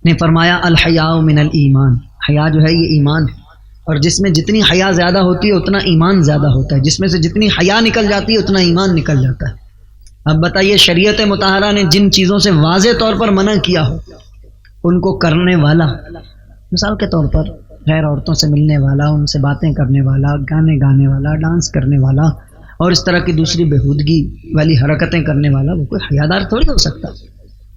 نے فرمایا الحیاء من الایمان, حیا جو ہے یہ ایمان ہے, اور جس میں جتنی حیا زیادہ ہوتی ہے اتنا ایمان زیادہ ہوتا ہے, جس میں سے جتنی حیا نکل جاتی ہے اتنا ایمان نکل جاتا ہے. اب بتائیے شریعت مطہرہ نے جن چیزوں سے واضح طور پر منع کیا ہو ان کو کرنے والا, مثال کے طور پر غیر عورتوں سے ملنے والا, ان سے باتیں کرنے والا, گانے گانے والا, ڈانس کرنے والا اور اس طرح کی دوسری بےہودگی والی حرکتیں کرنے والا, وہ کوئی حیادار تھوڑی ہو سکتا.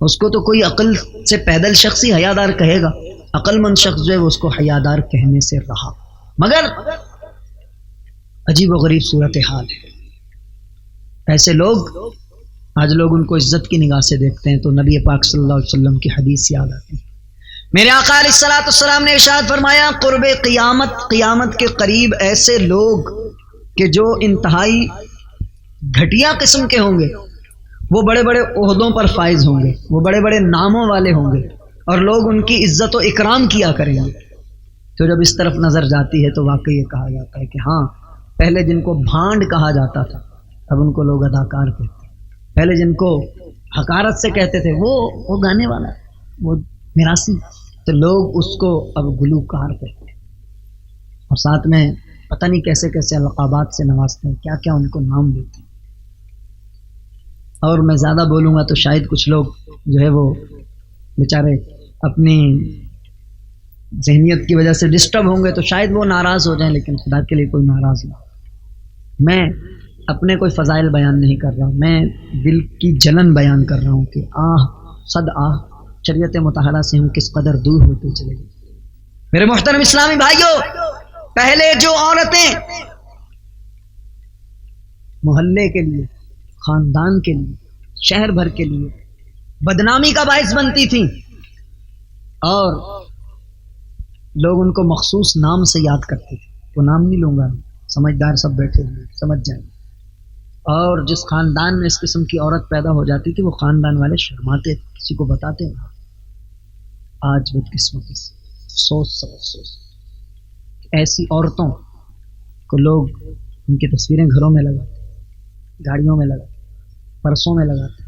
اس کو تو کوئی عقل سے پیدل شخص ہی حیادار کہے گا, عقل مند شخص جو ہے وہ اس کو حیادار کہنے سے رہا. مگر عجیب و غریب صورتحال ہے. ایسے لوگ آج لوگ ان کو عزت کی نگاہ سے دیکھتے ہیں تو نبی پاک صلی اللہ علیہ وسلم کی حدیث یاد آتی ہے. میرے آقا علیہ الصلوۃ والسلام نے ارشاد فرمایا قرب قیامت, قیامت کے قریب ایسے لوگ کہ جو انتہائی گھٹیا قسم کے ہوں گے, وہ بڑے بڑے عہدوں پر فائز ہوں گے, وہ بڑے بڑے ناموں والے ہوں گے اور لوگ ان کی عزت و اکرام کیا کریں گے. تو جب اس طرف نظر جاتی ہے تو واقعی یہ کہا جاتا ہے کہ ہاں پہلے جن کو بھانڈ کہا جاتا تھا اب ان کو لوگ اداکار کہتے ہیں. پہلے جن کو حقارت سے کہتے تھے وہ گانے والا, وہ میراثی, تو لوگ اس کو اب گلوکار کہتے ہیں, اور ساتھ میں پتہ نہیں کیسے کیسے القابات سے نوازتے ہیں, کیا کیا ان کو نام دیتے ہیں. اور میں زیادہ بولوں گا تو شاید کچھ لوگ جو ہے وہ بیچارے اپنی ذہنیت کی وجہ سے ڈسٹرب ہوں گے تو شاید وہ ناراض ہو جائیں, لیکن خدا کے لیے کوئی ناراض نہ ہو. میں اپنے کوئی فضائل بیان نہیں کر رہا ہوں, میں دل کی جلن بیان کر رہا ہوں کہ صد شریعت مطہرہ سے ہم کس قدر دور ہوتے چلے گئے. میرے محترم اسلامی بھائیوں, پہلے جو عورتیں محلے کے لیے, خاندان کے لیے, شہر بھر کے لیے بدنامی کا باعث بنتی تھیں اور لوگ ان کو مخصوص نام سے یاد کرتے تھے, وہ نام نہیں لوں گا, سمجھدار سب بیٹھے ہوئے سمجھ جائیں. اور جس خاندان میں اس قسم کی عورت پیدا ہو جاتی تھی وہ خاندان والے شرماتے تھے, کسی کو بتاتے ہیں. آج بدقسمتی سے افسوس ایسی عورتوں کو لوگ ان کی تصویریں گھروں میں لگاتے, گاڑیوں میں لگاتے, پرسوں میں لگاتے,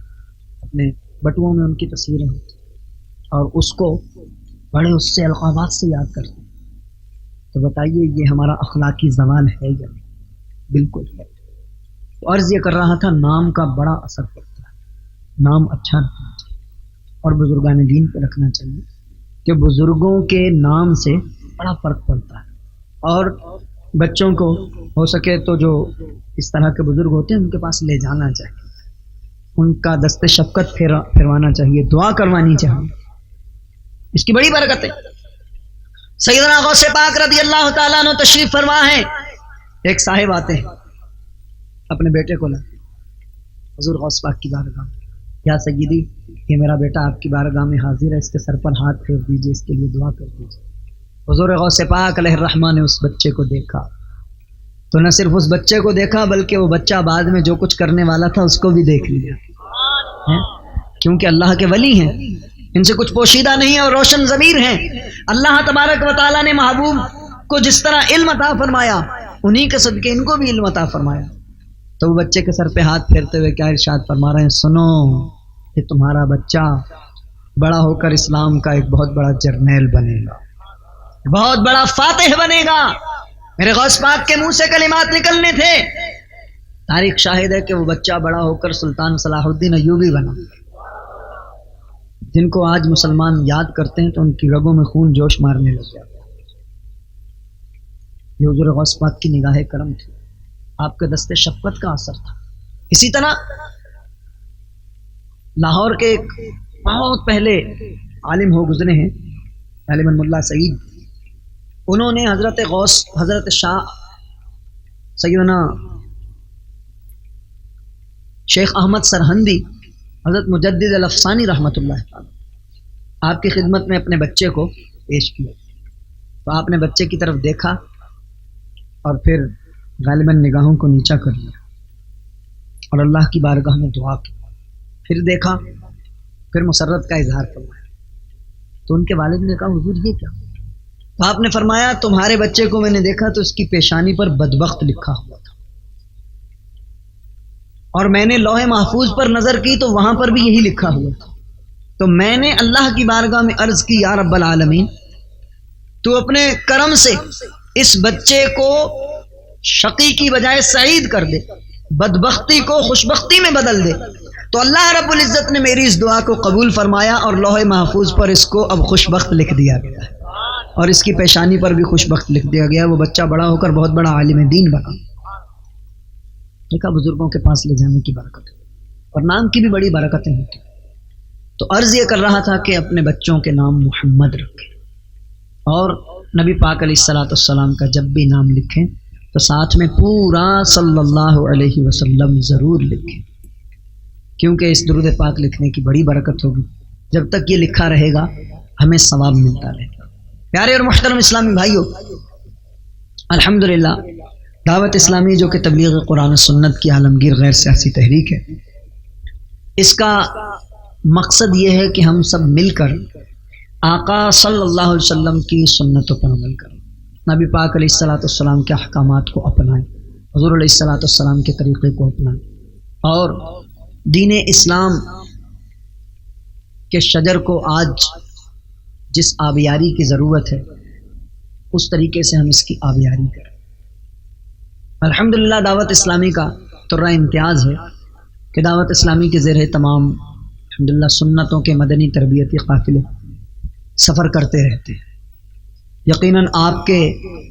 اپنے بٹوؤں میں ان کی تصویریں ہوتی اور اس کو بڑے اس سے القابات سے یاد کرتے. تو بتائیے یہ ہمارا اخلاقی زوال ہے یا نہیں؟ بالکل ہے. تو عرض یہ کر رہا تھا نام کا بڑا اثر پڑتا ہے, نام اچھا رکھنا چاہیے اور بزرگان دین پہ رکھنا چاہیے کہ بزرگوں کے نام سے بڑا فرق پڑتا ہے. اور بچوں کو ہو سکے تو جو اس طرح کے بزرگ ہوتے ہیں ان کے پاس لے جانا چاہیے, ان کا دست شفقت پھروانا چاہیے, دعا کروانی چاہیے, اس کی بڑی برکت ہے. سیدنا غوث پاک رضی اللہ تعالیٰ عنہ تشریف فرما ہے. ایک صاحب آتے ہیں اپنے بیٹے کو لاتے, حضور غوث پاک کی بارگاہ میں, یا سیدی یہ میرا بیٹا آپ کی بارگاہ میں حاضر ہے, اس کے سر پر ہاتھ پھیر دیجیے, اس کے لیے دعا کر دیجیے. حضور غوث پاک علیہ الرحمہ نے اس بچے کو دیکھا, تو نہ صرف اس بچے کو دیکھا بلکہ وہ بچہ بعد میں جو کچھ کرنے والا تھا اس کو بھی دیکھ لیا، کیونکہ اللہ کے ولی ہیں، ان سے کچھ پوشیدہ نہیں ہے اور روشن ضمیر ہیں۔ اللہ تبارک و تعالیٰ نے محبوب کو جس طرح علم عطا فرمایا انہی کے صدقے ان کو بھی علم عطا فرمایا۔ تو وہ بچے کے سر پہ ہاتھ پھیرتے ہوئے کیا ارشاد فرما رہے ہیں، سنو کہ تمہارا بچہ بڑا ہو کر اسلام کا ایک بہت بڑا جرنیل بنے گا، بہت بڑا فاتح بنے گا۔ میرے غوث پاک کے منہ سے کلمات نکلنے تھے، تاریخ شاہد ہے کہ وہ بچہ بڑا ہو کر سلطان صلاح الدین ایوبی بنا، جن کو آج مسلمان یاد کرتے ہیں تو ان کی رگوں میں خون جوش مارنے لگ جاتا ہے۔ یہ حضور غوث پاک کی نگاہ کرم تھی، آپ کے دست شفقت کا اثر تھا۔ اسی طرح لاہور کے ایک بہت پہلے عالم ہو گزرے ہیں غالباً ملا سعید، انہوں نے حضرت غوث، حضرت شاہ سیدنا شیخ احمد سرہندی، حضرت مجدد الافسانی رحمۃ اللہ تعالی آپ کی خدمت میں اپنے بچے کو پیش کیا، تو آپ نے بچے کی طرف دیکھا اور پھر غالباً نگاہوں کو نیچا کر لیا اور اللہ کی بارگاہ میں دعا کی، پھر دیکھا، پھر مسرت کا اظہار فرمایا۔ تو ان کے والد نے کہا حضور یہ کیا؟ تو آپ نے فرمایا تمہارے بچے کو میں نے دیکھا تو اس کی پیشانی پر بدبخت لکھا ہوا تھا، اور میں نے لوح محفوظ پر نظر کی تو وہاں پر بھی یہی لکھا ہوا تھا، تو میں نے اللہ کی بارگاہ میں عرض کی یا رب العالمین تو اپنے کرم سے اس بچے کو شقی کی بجائے سعید کر دے، بدبختی کو خوشبختی میں بدل دے۔ تو اللہ رب العزت نے میری اس دعا کو قبول فرمایا اور لوح محفوظ پر اس کو اب خوشبخت لکھ دیا گیا ہے، اور اس کی پیشانی پر بھی خوشبخت لکھ دیا گیا ہے۔ وہ بچہ بڑا ہو کر بہت بڑا عالم دین بنا۔ دیکھا بزرگوں کے پاس لے جانے کی برکت ہے، اور نام کی بھی بڑی برکتیں ہوتی ہیں۔ تو عرض یہ کر رہا تھا کہ اپنے بچوں کے نام محمد رکھیں، اور نبی پاک علیہ الصلوۃ والسلام کا جب بھی نام لکھیں تو ساتھ میں پورا صلی اللہ علیہ وسلم ضرور لکھیں، کیونکہ اس درود پاک لکھنے کی بڑی برکت ہوگی۔ جب تک یہ لکھا رہے گا ہمیں ثواب ملتا رہے گا۔ پیارے اور محترم اسلامی بھائیوں، الحمدللہ دعوت اسلامی جو کہ تبلیغ قرآن و سنت کی عالمگیر غیر سیاسی تحریک ہے، اس کا مقصد یہ ہے کہ ہم سب مل کر آقا صلی اللہ علیہ وسلم کی سنتوں پر عمل کریں، نبی پاک علیہ الصلوۃ والسلام کے احکامات کو اپنائیں، حضور علیہ الصلوۃ والسلام کے طریقے کو اپنائیں، اور دین اسلام کے شجر کو آج جس آبیاری کی ضرورت ہے اس طریقے سے ہم اس کی آبیاری کریں۔ الحمدللہ دعوت اسلامی کا ترہ امتیاز ہے کہ دعوت اسلامی کے زیر تمام الحمدللہ سنتوں کے مدنی تربیتی قافلے سفر کرتے رہتے ہیں۔ یقیناً آپ کے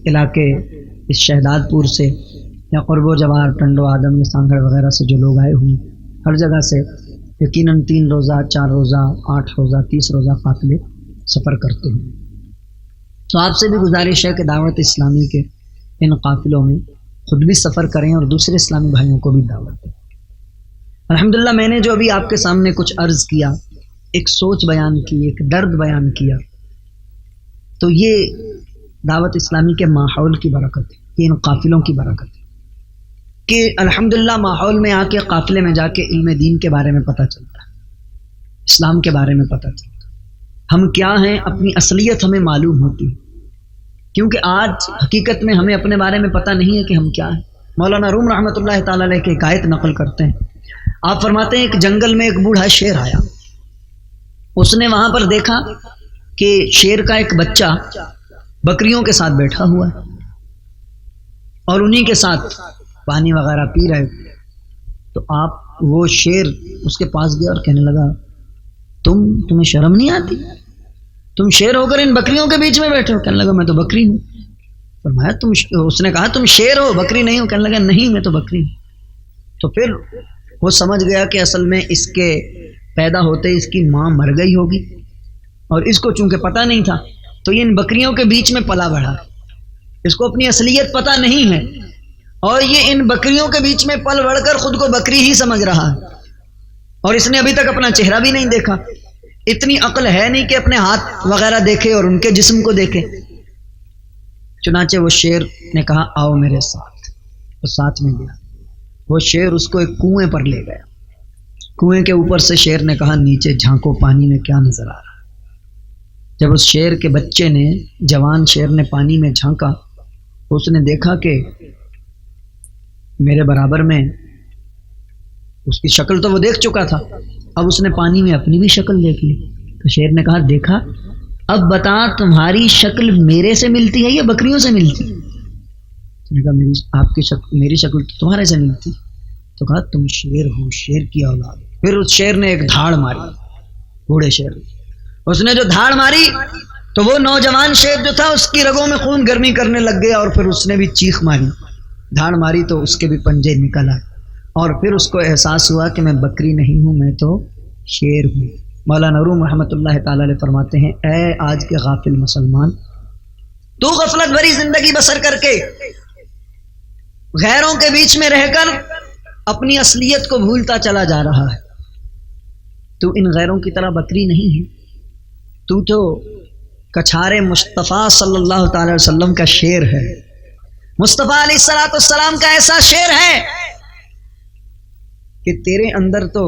علاقے اس شہداد پور سے یا قرب و جوار ٹنڈو آدم یا سانگھڑ وغیرہ سے جو لوگ آئے ہوئے ہیں، ہر جگہ سے یقیناً 3 روزہ 4 روزہ 8 روزہ 30 روزہ قافلے سفر کرتے ہیں۔ تو آپ سے بھی گزارش ہے کہ دعوت اسلامی کے ان قافلوں میں خود بھی سفر کریں اور دوسرے اسلامی بھائیوں کو بھی دعوت دیں۔ الحمدللہ میں نے جو ابھی آپ کے سامنے کچھ عرض کیا، ایک سوچ بیان کی، ایک درد بیان کیا، تو یہ دعوت اسلامی کے ماحول کی برکت ہے، ان قافلوں کی برکت ہے کہ الحمدللہ ماحول میں آ کے قافلے میں جا کے علم دین کے بارے میں پتہ چلتا ہے، اسلام کے بارے میں پتہ چلتا ہے، ہم کیا ہیں، اپنی اصلیت ہمیں معلوم ہوتی ہے، کیونکہ آج حقیقت میں ہمیں اپنے بارے میں پتہ نہیں ہے کہ ہم کیا ہیں۔ مولانا روم رحمۃ اللہ تعالی علیہ کی ایک آیت نقل کرتے ہیں، آپ فرماتے ہیں ایک جنگل میں ایک بوڑھا شیر آیا، اس نے وہاں پر دیکھا کہ شیر کا ایک بچہ بکریوں کے ساتھ بیٹھا ہوا ہے اور انہی کے ساتھ پانی وغیرہ پی رہے، تو وہ شیر اس کے پاس گیا اور کہنے لگا تمہیں شرم نہیں آتی؟ تم شیر ہو کر ان بکریوں کے بیچ میں بیٹھے ہو؟ کہنے لگا میں تو بکری ہوں۔ فرمایا اس نے کہا تم شیر ہو بکری نہیں ہو؟ کہنے لگا نہیں میں تو بکری ہوں۔ تو پھر وہ سمجھ گیا کہ اصل میں اس کے پیدا ہوتے اس کی ماں مر گئی ہوگی، اور اس کو چونکہ پتہ نہیں تھا تو یہ ان بکریوں کے بیچ میں پلا بڑھا، اس کو اپنی اصلیت پتہ نہیں ہے، اور یہ ان بکریوں کے بیچ میں پل بڑھ کر خود کو بکری ہی سمجھ رہا ہے، اور اس نے ابھی تک اپنا چہرہ بھی نہیں دیکھا، اتنی عقل ہے نہیں کہ اپنے ہاتھ وغیرہ دیکھے اور ان کے جسم کو دیکھے۔ چنانچہ وہ شیر نے کہا آؤ میرے ساتھ، تو ساتھ میں گیا. وہ شیر اس کو ایک کنویں پر لے گیا. کنویں کے اوپر سے شیر نے کہا نیچے جھانکو پانی میں کیا نظر آ رہا ہے. جب اس شیر کے بچے نے, جوان شیر نے پانی میں جھانکا, اس نے دیکھا کہ میرے برابر میں, اس کی شکل تو وہ دیکھ چکا تھا, اب اس نے پانی میں اپنی بھی شکل دیکھ لی. تو شیر نے کہا دیکھا, اب بتا تمہاری شکل میرے سے ملتی ہے یا بکریوں سے ملتی؟ اس نے کہا میری شکل تو تمہارے سے ملتی. تو کہا تم شیر ہو, شیر کی اولاد. پھر اس شیر نے ایک دھاڑ ماری, بوڑھے شیر نے. اس نے جو دھاڑ ماری تو وہ نوجوان شیر جو تھا اس کی رگوں میں خون گرمی کرنے لگ گیا, اور پھر اس نے بھی چیخ ماری, دھاڑ ماری تو اس کے بھی پنجے نکل آئے, اور پھر اس کو احساس ہوا کہ میں بکری نہیں ہوں, میں تو شیر ہوں. مولانا روم رحمۃ اللہ تعالی علیہ فرماتے ہیں اے آج کے غافل مسلمان, تو غفلت بھری زندگی بسر کر کے غیروں کے بیچ میں رہ کر اپنی اصلیت کو بھولتا چلا جا رہا ہے. تو ان غیروں کی طرح بکری نہیں ہے, تو کچھارے مصطفیٰ صلی اللہ تعالی وسلم کا شیر ہے. مصطفیٰ علیہ الصلوۃ والسلام کا ایسا شیر ہے کہ تیرے اندر تو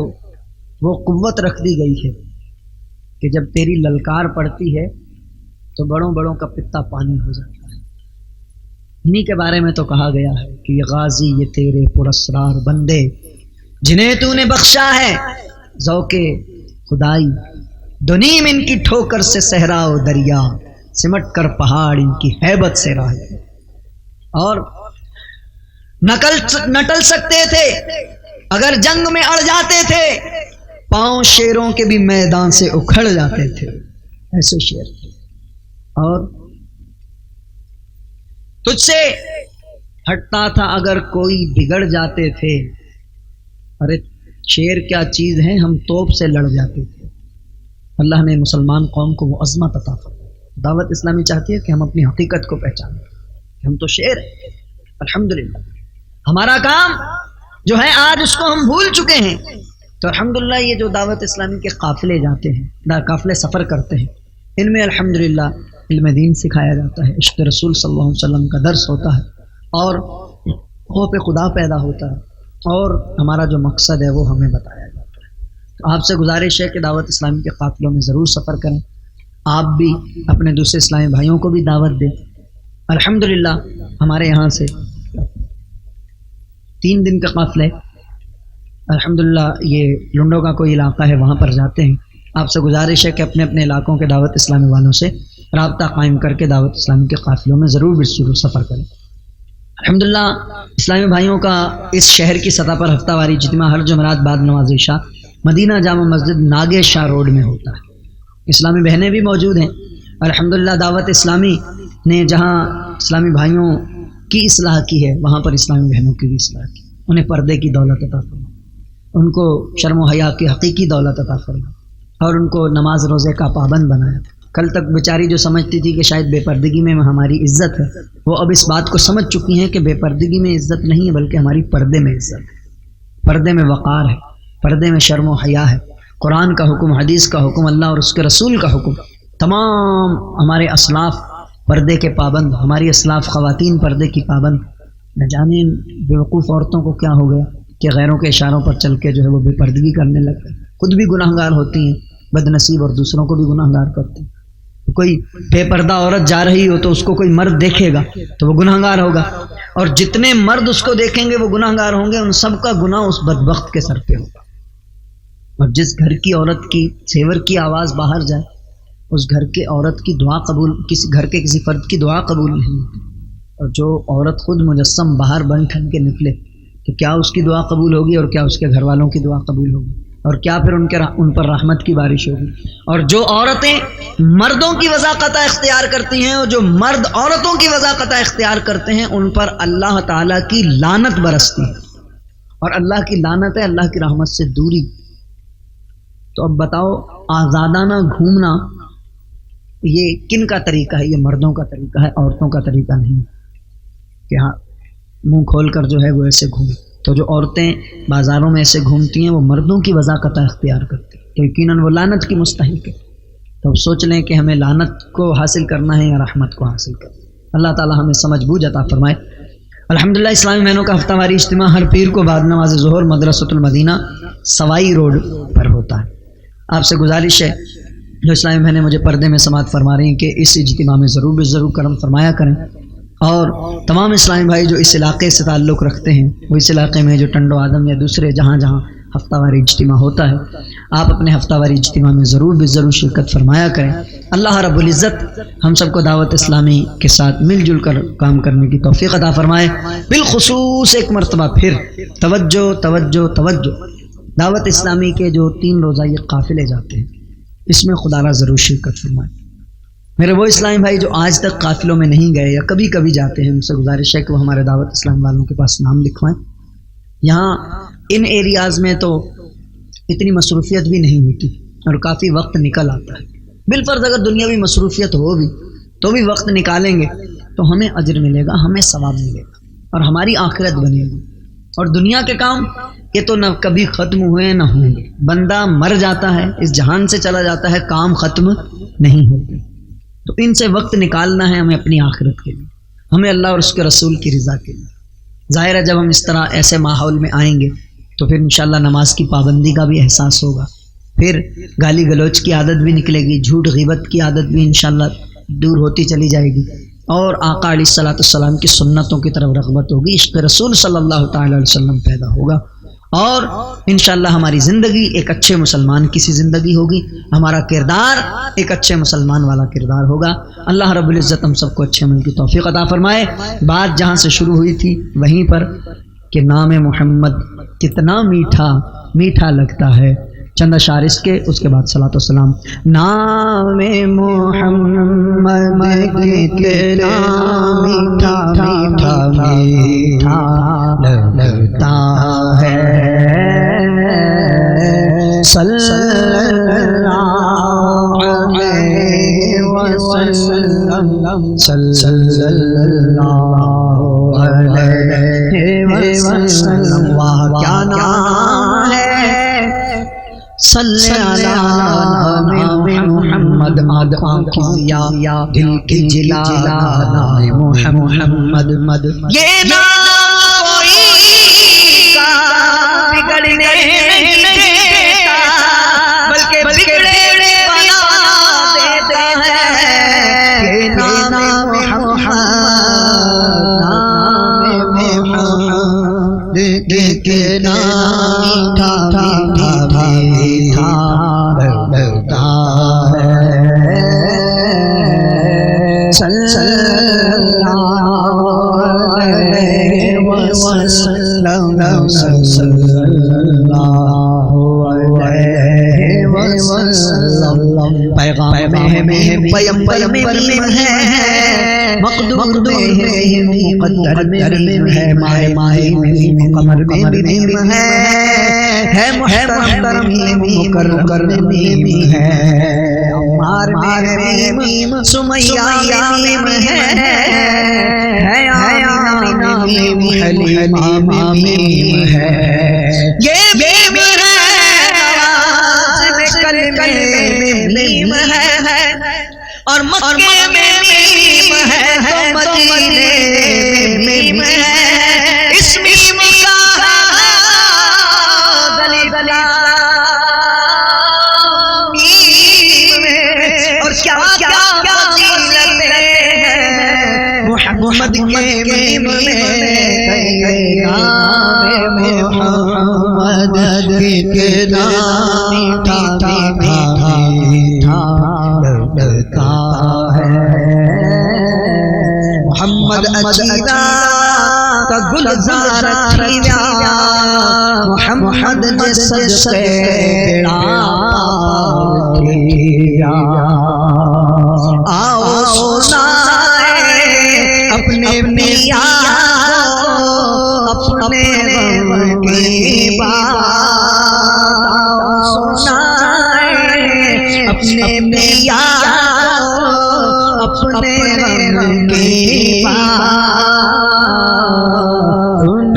وہ قوت رکھ دی گئی ہے کہ جب تیری للکار پڑتی ہے تو بڑوں بڑوں کا پتا پانی ہو جاتا ہے. انہی کے بارے میں تو کہا گیا ہے کہ یہ غازی یہ تیرے پراسرار بندے جنہیں تو نے بخشا ہے ذوق خدائی, دنیم ان کی ٹھوکر سے صحرا و دریا, سمٹ کر پہاڑ ان کی ہیبت سے راہ. اور نٹل سکتے تھے اگر جنگ میں اڑ جاتے تھے, پاؤں شیروں کے بھی میدان سے اکھڑ جاتے تھے, ایسے شیر تھے. اور تجھ سے ہٹتا تھا اگر کوئی بگڑ جاتے تھے, ارے شیر کیا چیز ہے, ہم توپ سے لڑ جاتے تھے. اللہ نے مسلمان قوم کو وہ عظمت عطا فرمائی. دعوت اسلامی چاہتی ہے کہ ہم اپنی حقیقت کو پہچانیں کہ ہم تو شیر ہیں. الحمدللہ ہمارا کام جو ہے آج اس کو ہم بھول چکے ہیں. تو الحمدللہ یہ جو دعوت اسلامی کے قافلے جاتے ہیں, قافلے سفر کرتے ہیں, ان میں الحمدللہ علم دین سکھایا جاتا ہے, عشق رسول صلی اللہ علیہ وسلم کا درس ہوتا ہے, اور خوف خدا پیدا ہوتا ہے, اور ہمارا جو مقصد ہے وہ ہمیں بتایا جاتا ہے. تو آپ سے گزارش ہے کہ دعوت اسلامی کے قافلوں میں ضرور سفر کریں. آپ بھی اپنے دوسرے اسلامی بھائیوں کو بھی دعوت دیں. الحمدللہ ہمارے یہاں سے 3 دن کا قافلہ ہے. الحمدللہ یہ لنڈو کا کوئی علاقہ ہے, وہاں پر جاتے ہیں. آپ سے گزارش ہے کہ اپنے اپنے علاقوں کے دعوت اسلامی والوں سے رابطہ قائم کر کے دعوت اسلامی کے قافلوں میں ضرور سفر کریں. الحمدللہ اسلامی بھائیوں کا اس شہر کی سطح پر ہفتہ واری اجتماع ہر جمعرات بعد نماز عشاء مدینہ جامع مسجد ناگے شاہ روڈ میں ہوتا ہے. اسلامی بہنیں بھی موجود ہیں. الحمدللہ دعوت اسلامی نے جہاں اسلامی بھائیوں کی اصلاح کی ہے وہاں پر اسلامی بہنوں کی بھی اصلاح کی. انہیں پردے کی دولت عطا فرمائے, ان کو شرم و حیا کی حقیقی دولت عطا فرمائے, اور ان کو نماز روزے کا پابند بنایا. کل تک بیچاری جو سمجھتی تھی کہ شاید بے پردگی میں ہماری عزت ہے, وہ اب اس بات کو سمجھ چکی ہیں کہ بے پردگی میں عزت نہیں ہے بلکہ ہماری پردے میں عزت ہے. پردے میں وقار ہے, پردے میں شرم و حیا ہے. قرآن کا حکم, حدیث کا حکم, اللہ اور اس کے رسول کا حکم, تمام ہمارے اسلاف پردے کے پابند, ہماری اسلاف خواتین پردے کی پابند. نہ جانے بیوقوف عورتوں کو کیا ہو گیا کہ غیروں کے اشاروں پر چل کے جو ہے وہ بے پردگی کرنے لگ گئے. خود بھی گناہ گار ہوتی ہیں بد نصیب, اور دوسروں کو بھی گناہ گار کرتی ہیں. کوئی بے پردہ عورت جا رہی ہو تو اس کو کوئی مرد دیکھے گا تو وہ گناہ گار ہوگا, اور جتنے مرد اس کو دیکھیں گے وہ گناہ گار ہوں گے. ان سب کا گناہ اس بدبخت کے سر پہ ہوگا. اور جس گھر کی عورت کی زیور کی آواز باہر جائے, اس گھر کے عورت کی دعا قبول, کسی گھر کے کسی فرد کی دعا قبول نہیں ہوتی. اور جو عورت خود مجسم باہر بن ٹھن کے نکلے تو کیا اس کی دعا قبول ہوگی, اور کیا اس کے گھر والوں کی دعا قبول ہوگی, اور کیا پھر ان پر رحمت کی بارش ہوگی. اور جو عورتیں مردوں کی وضاقتہ اختیار کرتی ہیں, اور جو مرد عورتوں کی وضاقتہ اختیار کرتے ہیں, ان پر اللہ تعالیٰ کی لعنت برستی ہے. اور اللہ کی لعنت ہے اللہ کی رحمت سے دوری. تو اب بتاؤ, آزادانہ گھومنا یہ کن کا طریقہ ہے؟ یہ مردوں کا طریقہ ہے, عورتوں کا طریقہ نہیں کہ ہاں منہ کھول کر جو ہے وہ ایسے گھومیں. تو جو عورتیں بازاروں میں ایسے گھومتی ہیں وہ مردوں کی وضاقتہ اختیار کرتی ہیں, تو یقیناً وہ لعنت کی مستحق ہے. تو اب سوچ لیں کہ ہمیں لعنت کو حاصل کرنا ہے یا رحمت کو حاصل کرنا ہے. اللہ تعالی ہمیں سمجھ بوجھ عطا فرمائے. الحمدللہ اسلامی مہینوں کا ہفتہ واری اجتماع ہر پیر کو بعد نماز ظہر مدرسۃ المدینہ سوائی روڈ پر ہوتا ہے۔ آپ سے گزارش ہے جو اسلامی مہینے مجھے پردے میں سماعت فرما رہی ہیں کہ اس اجتماع میں ضرور کرم فرمایا کریں، اور تمام اسلامی بھائی جو اس علاقے سے تعلق رکھتے ہیں، وہ اس علاقے میں جو ٹنڈو آدم یا دوسرے جہاں ہفتہ واری اجتماع ہوتا ہے، آپ اپنے ہفتہ واری اجتماع میں ضرور شرکت فرمایا کریں۔ اللہ رب العزت ہم سب کو دعوت اسلامی کے ساتھ مل جل کر کام کرنے کی توفیق عطا فرمائے۔ بالخصوص ایک مرتبہ پھر توجہ دعوت اسلامی کے جو 3 روزہ یہ قافلے جاتے ہیں، اس میں خدا را ضرور شرکت فرمائے۔ میرے وہ اسلامی بھائی جو آج تک قافلوں میں نہیں گئے یا کبھی کبھی جاتے ہیں، ان سے گزارش ہے کہ وہ ہمارے دعوت اسلام والوں کے پاس نام لکھوائیں۔ یہاں ان ایریاز میں تو اتنی مصروفیت بھی نہیں ہوتی اور کافی وقت نکل آتا ہے۔ بالفرض اگر دنیاوی مصروفیت ہو بھی تو بھی وقت نکالیں گے تو ہمیں اجر ملے گا، ہمیں ثواب ملے گا اور ہماری آخرت بنے گی۔ اور دنیا کے کام یہ تو نہ کبھی ختم ہوئے نہ ہوں گے، بندہ مر جاتا ہے، اس جہان سے چلا جاتا ہے، کام ختم نہیں ہوتے۔ تو ان سے وقت نکالنا ہے ہمیں اپنی آخرت کے لیے، ہمیں اللہ اور اس کے رسول کی رضا کے لیے۔ ظاہر ہے جب ہم اس طرح ایسے ماحول میں آئیں گے تو پھر انشاءاللہ نماز کی پابندی کا بھی احساس ہوگا، پھر گالی گلوچ کی عادت بھی نکلے گی، جھوٹ غیبت کی عادت بھی انشاءاللہ دور ہوتی چلی جائے گی، اور آقا علیہ الصلوۃ والسلام کی سنتوں کی طرف رغبت ہوگی، عشق رسول صلی اللہ تعالی علیہ وسلم پیدا ہوگا، اور انشاءاللہ ہماری زندگی ایک اچھے مسلمان کی سی زندگی ہوگی، ہمارا کردار ایک اچھے مسلمان والا کردار ہوگا۔ اللہ رب العزت ہم سب کو اچھے عمل کی توفیق عطا فرمائے۔ بات جہاں سے شروع ہوئی تھی وہیں پر کہ نام محمد کتنا میٹھا لگتا ہے، چند اشعار اس کے، اس کے بعد صلاۃ والسلام۔ نام محمد کتنا میٹھا لگتا ہے، صلی اللہ علیہ وسلم، صلی اللہ علیہ وسلم۔ واہ کیا نام ہے، صلی علی محمد، آنکھ کی ضیا دل کی جلا، نام محمد۔ یہ نام کوئی کا بگڑنے نہیں دیتا، بلکہ بگڑے بنا دیتا ہے۔ یہ نام محمد کے نام میٹھا لگتا ہے، صلی اللہ علیہ وسلم، صلی اللہ علیہ وسلم۔ پیغام میں پیغمبر میں ہے، مقدور میں مقدر میں ہے، ماہ میں قمر میں ہے محترم مکرر میں ہے، عمار میں سمیہ میں ہے، آمینہ میں حلیمہ میں ہے، یہ میم ہے، کلمے میں میم ہے، اور مکے میں میم ہے، تو مدینے میں میم ہے۔ اس میم کا محمد کے میم میں، نام محمد کے نام میٹھا لگتا ہے۔ محمد عقیدہ کا گلزار کھلا، محمد نے صدقے بیڑا کیا، آؤ سنائے اپنے میاں اپنے غم کی بات، آؤ سنائے اپنے میاں اپنے غم کی بات، ان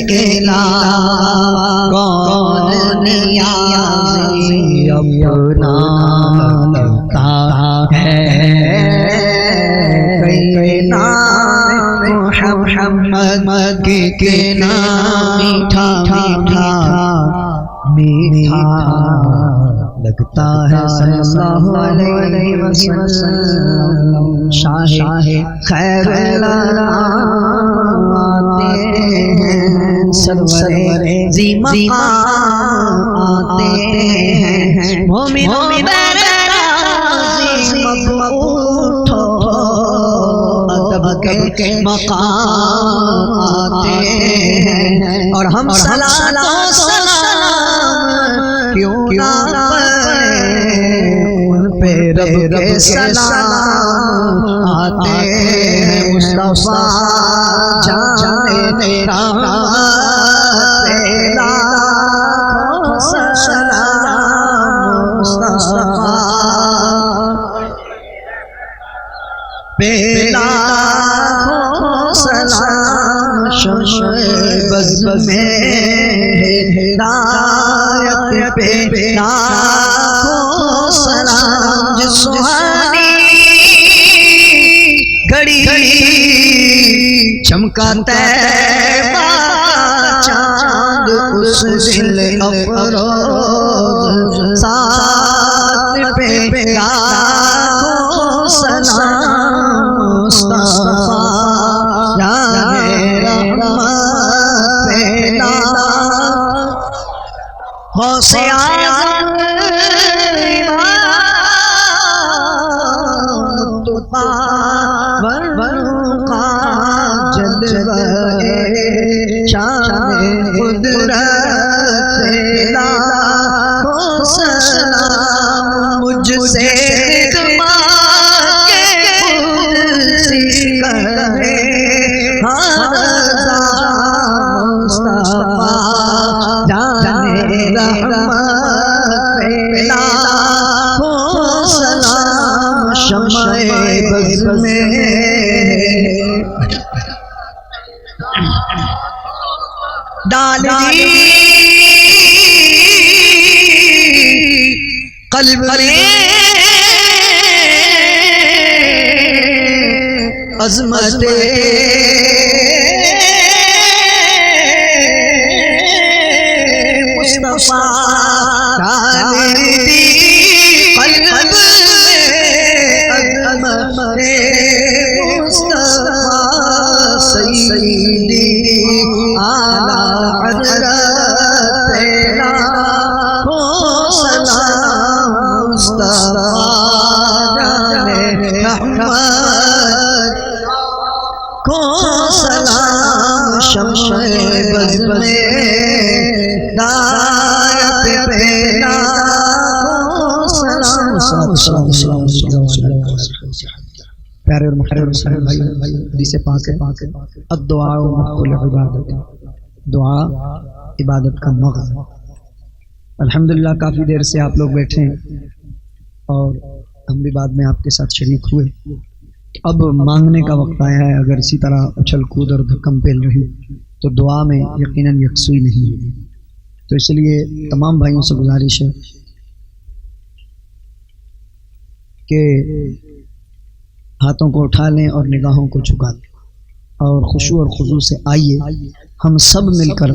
کے علاوہ کون نیازی اپنا لگتا ہے۔ محمد کے نام میٹھا میٹھا میٹھا لگتا ہے صلی اللہ علیہ وسلم شاہ خیر آتے ہیں سرور ذی مقام آتے ہیں مومنوں کے مقام آتے ہیں اور ہم صلاۃ و سلام کیوں نہ ان پہ رب کے سلام آتے ہیں مصطفیٰ جان رحمت سلام مصطفیٰ پیلا سلام شمع بز میں ہدایت پہ لاکھوں سلام جس سہانی گھڑی چمکا طیبہ چاند اس دل افروز ساتھ پہ لاکھوں سلام مصطفیٰ غوث اعظم کا جلوہ شان قدرت لاکھوں سلام مجھ سے شمع بز میں ڈال دی قلب میں عظمت مصطفیٰ ڈال دی قلب مصطفیٰ سیدی اعلیٰ حضرت لاکھوں سلام مصطفیٰ جان رحمت کو سلام شمع بز میں ہدایت پہ لاکھوں سلام پیارے اور محترم بھائی حدیث پاک ہے الدعاء مخ العبادت دعا عبادت کا مغز الحمدللہ کافی دیر سے آپ لوگ بیٹھے ہیں اور ہم بھی بعد میں آپ کے ساتھ شریک ہوئے اب مانگنے کا وقت آیا ہے اگر اسی طرح اچھل کود اور دھکم پیل رہی تو دعا میں یقیناً یکسوئی نہیں ہوگی تو اس لیے تمام بھائیوں سے گزارش ہے کہ ہاتھوں کو اٹھا لیں اور نگاہوں کو جھکا لیں اور خشوع اور خضوع سے آئیے ہم سب مل کر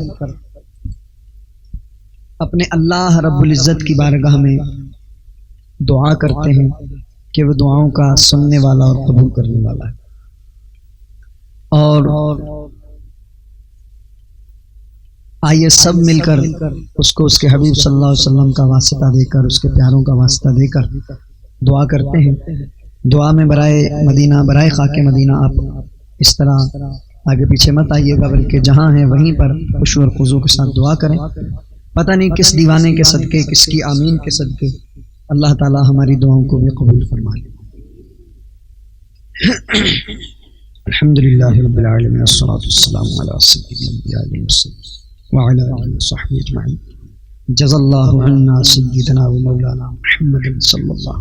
اپنے اللہ رب العزت کی بارگاہ میں دعا کرتے ہیں کہ وہ دعاؤں کا سننے والا اور قبول کرنے والا ہے اور آئیے سب مل کر اس کو اس کے حبیب صلی اللہ علیہ وسلم کا واسطہ دے کر اس کے پیاروں کا واسطہ دے کر دعا کرتے ہیں دعا میں برائے مدینہ برائے خاک مدینہ آپ اس طرح آگے پیچھے مت آئیے گا بلکہ جہاں ہیں وہیں پر خشوع اور خضوع کے ساتھ دعا کریں پتہ نہیں کس دیوانے کے صدقے کس کی آمین کے صدقے اللہ تعالی ہماری دعاؤں کو بھی قبول فرما لے الحمدللہ رب العالمین والصلاة والسلام علی سید الانبیاء والمرسلین وعلی آلہ وصحبہ اجمعین جزا اللہ عنا سیدنا و مولانا محمد صلی اللہ